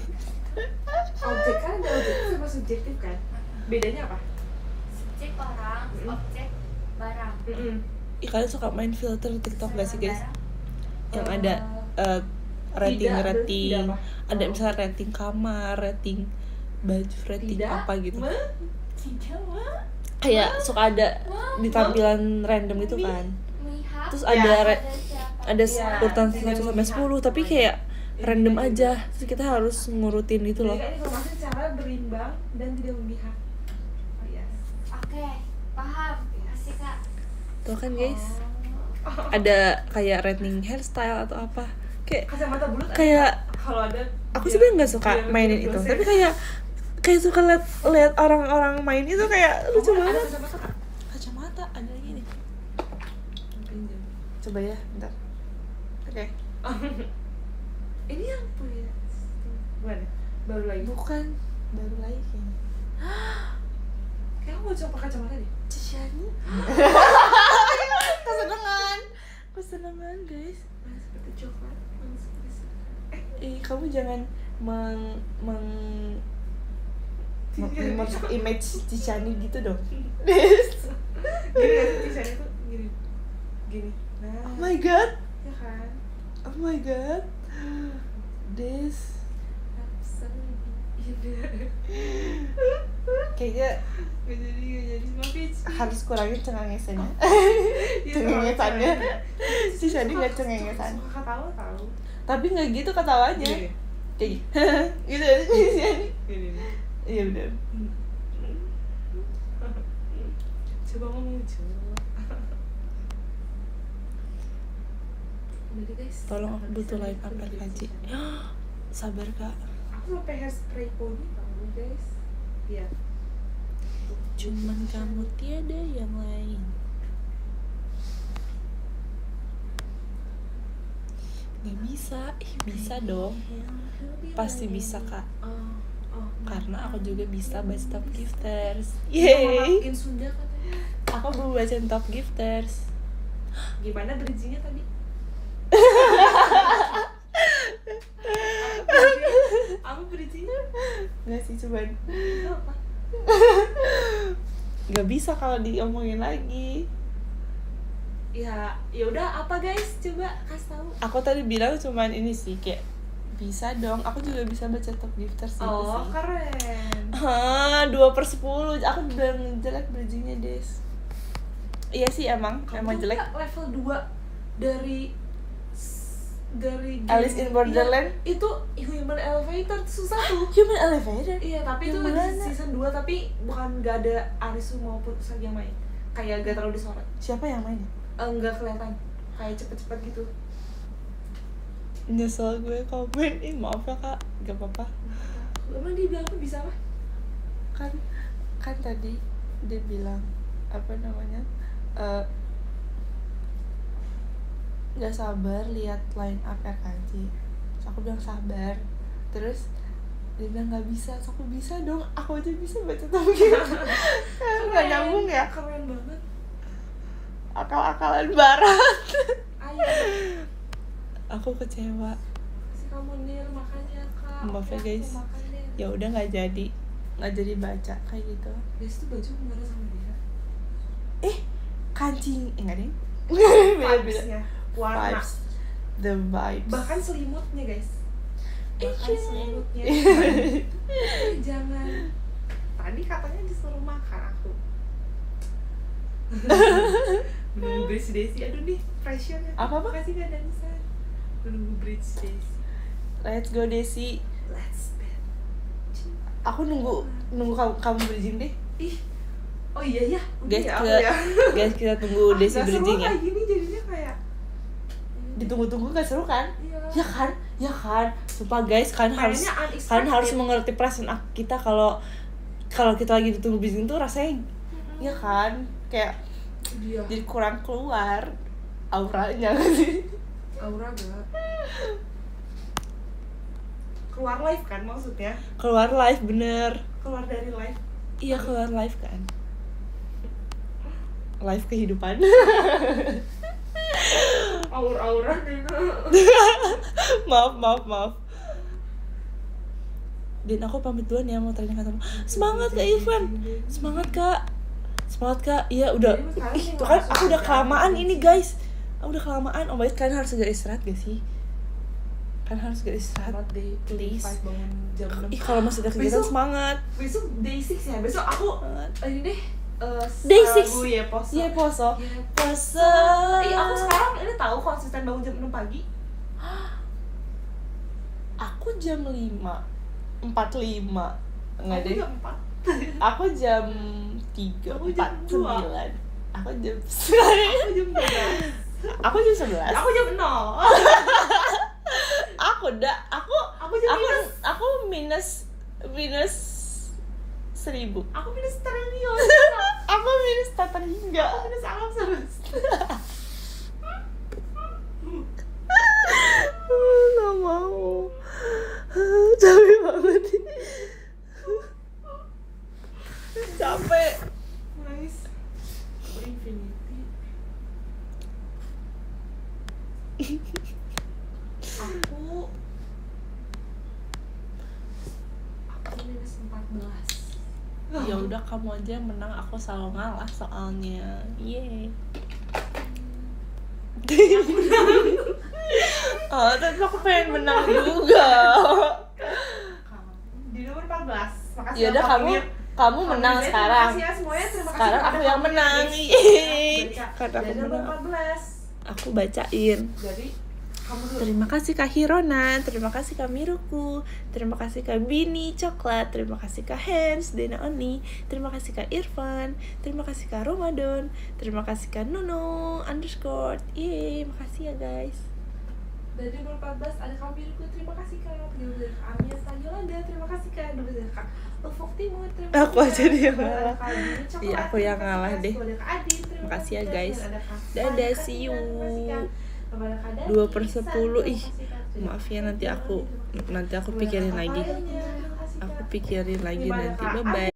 Objek kan ada objektif sama subjektif kan? Bedanya apa? Subjek orang, objek barang. Ih kalian suka main filter TikTok gak sih guys? Barang. Yang ada rating, Tidak apa? ada misalnya rating kamar, rating baju, rating Tidak apa gitu. Tidak, Kayak suka ada di tampilan random gitu kan. Mihak. Terus Ya. ada Ada siapa ada Iya, urutan tidak 1 sampai 10, tapi kayak random aja. Terus kita harus ngurutin itu loh. Berikan informasi secara berimbang dan tidak memihak. Oh iya. Oke, paham. Kasih Kak. Tuh kan guys, ada kayak rating hairstyle atau apa. Kacamata bulat Kayak kalau ada aku sebenarnya nggak suka mainin itu, tapi kayak suka lihat orang-orang main itu kayak lucu ada banget. kacamata Kak? Kacamata ada lagi nih. Coba ya, bentar. Oke. Ini yang punya gimana? Baru lagi. Bukan, baru lagi kayaknya. Kayak aku mau coba kacamata deh. Cisyani. Kesenangan guys. Mana seperti coklat, mana seperti Kamu jangan memasuk image Cisyani gitu dong. gini ya, tulisannya tuh gini. Nah, Oh my god. ya kan? Oh my god. This kayaknya Gak jadi maafin. harus kurangin cengengesannya. Iya, Cengengesannya. Cisyani nggak cengengesan. Suka tahu. Tapi nggak gitu ketawanya. Gini. Kayak gitu aja Cisyani. Gini. Iya benar. Coba ngomong coba. Udah deh, guys. Tolong aku butuh live aplikasi. Sabar kak. Aku sampai hairspray poni tahu guys. Iya. Cuman kamu tiada yang lain. Gak bisa, bisa dong. Pasti bisa kak. Karena aku juga bisa baca top gifters. Yeay. Makin Sunda katanya. Aku belum baca top gifters. Gimana bridgingnya tadi? Apa bridgingnya? Gak sih cuman Apa? gak bisa kalau diomongin lagi. Ya udah apa guys? Coba kasih tahu. Aku tadi bilang cuman ini sih kayak bisa dong. Aku juga bisa baca top gifters gitu Oh sih. keren. Hah, 2/10. Aku bilang jelek bridgingnya Des. Iya sih emang Kamu jelek. tuh level 2 dari Alice in Borderland? Iya, itu Human Elevator susah tuh. Human Elevator? Iya, tapi Yang itu di mana? season 2 tapi bukan gak ada Arisu maupun Usagi yang main. Kayak gak terlalu disorot. Siapa yang main? Enggak kelihatan. Kayak cepet-cepet gitu. Nyesel gue komen. Maaf ya kak, gak apa-apa. Emang dia bilang apa bisa apa? Kan tadi dia bilang apa namanya? Gak sabar lihat line up RKJ. Terus aku bilang sabar. Terus dia bilang gak bisa. Terus aku bisa dong. Aku aja bisa baca top gitu. Gak nyambung ya. Keren banget. Akal-akalan barat. Ayo. Aku kecewa. Kasih kamu Nil makannya kak. Maaf ya, Oke, guys. aku makan deh. Ya udah nggak jadi baca kayak gitu. Guys itu baju kemana sama dia? Kancing enggak deh. Beda-beda. Vibes-nya, warna. Vibes. The vibes. Bahkan selimutnya guys. Bahkan Iya. selimutnya. Jangan. Tadi katanya disuruh makan aku. Menunggu bridge Desi. Aduh nih pressure-nya. Apa-apa? Makasih Kak Danisa. Menunggu bridge Desi. Let's go Desi. Let's bet. Aku nunggu kamu bridging deh. Ih. Oh iya ya. Guys, Udah kita, ya. guys kita tunggu Desi Nggak seru bridging ya. kayak gini jadinya kayak. Ditunggu-tunggu gak seru kan? Iya. Ya kan. Sumpah guys, kalian harus mengerti perasaan kita kalau kita lagi ditunggu bridging tuh rasanya ya kan kayak Dia. jadi kurang keluar auranya sih. Aura gak? Keluar live kan maksudnya? Keluar live bener. Keluar dari live. Iya keluar live kan. Live kehidupan. Aura gitu. maaf. Dan aku pamit duluan ya, mau tanya katamu. Semangat Kak Irfan. Semangat Kak. Iya udah. Ih, tuh kan aku udah kelamaan ini guys. Aku udah kelamaan. Oh my god, kalian harus segera istirahat gak sih? Kan harus segera istirahat. Selamat day Please. 5 bangun jam 6. Ih kalau masih ada kegiatan Besok- semangat. Besok day 6 ya. Besok aku ini deh Day 6. Rabu ya poso. Iya poso. Iya. Poso. Aku sekarang ini tahu konsisten bangun jam 6 pagi. Aku jam 5:45. Enggak Aku deh. jam 4. Aku jam 3, Aku jam 4, 2. 9. Aku jam Aku jam 12. Aku jam 11. Aku jam 0. Aku jam minus. aku minus 1000. Aku minus triliun. Aku minus tata hingga. Aku minus alam semesta. Nggak mau. Capek banget. Capek. Nice. Infinity. Aku minus 14. Ya udah kamu aja yang menang, aku selalu ngalah soalnya. Yeay. Oh, tapi aku pengen menang juga. Di nomor 14. Makasih Ya udah kamu menang sekarang. Makasih ya semuanya. Terima kasih Sekarang kepada aku yang kamu menang. guys. Yeay. Baca. Karena aku Dari nomor menang. 14. Aku bacain. Jadi kamu dulu. Terima kasih Kak Hirona, terima kasih Kak Miruku, terima kasih Kak Bini Coklat, terima kasih Kak Hans, Dena Oni, terima kasih Kak Irfan, terima kasih Kak Ramadan, terima kasih Kak Nuno _ yeay, makasih ya guys. Dari nomor 14 ada Kak Miruku, terima kasih Kak. Dulu dari Kak Amia Yolanda, terima kasih Kak. Dulu dari Kak Ufuk Timur, terima kasih. Aku aja dia yang Ada ngalah. Kak Bini Coklat, Iya, aku yang terima kasih, ngalah Kak. deh. Ada Kak Adin, terima Makasih ya, Kak. guys. Dan ada Kak Fani, Dadah, terima see kasih, you. Kak. Terima kasih, Kak. Kepada Kak Dani, 2/10. Ihsan, Ih, terima kasih, Kak. maaf ya nanti aku Terima kasih. nanti aku Kepada pikirin Kak lagi. Fayanya, terima kasih, Aku Kak. pikirin lagi Kepada nanti. Kak Bye bye.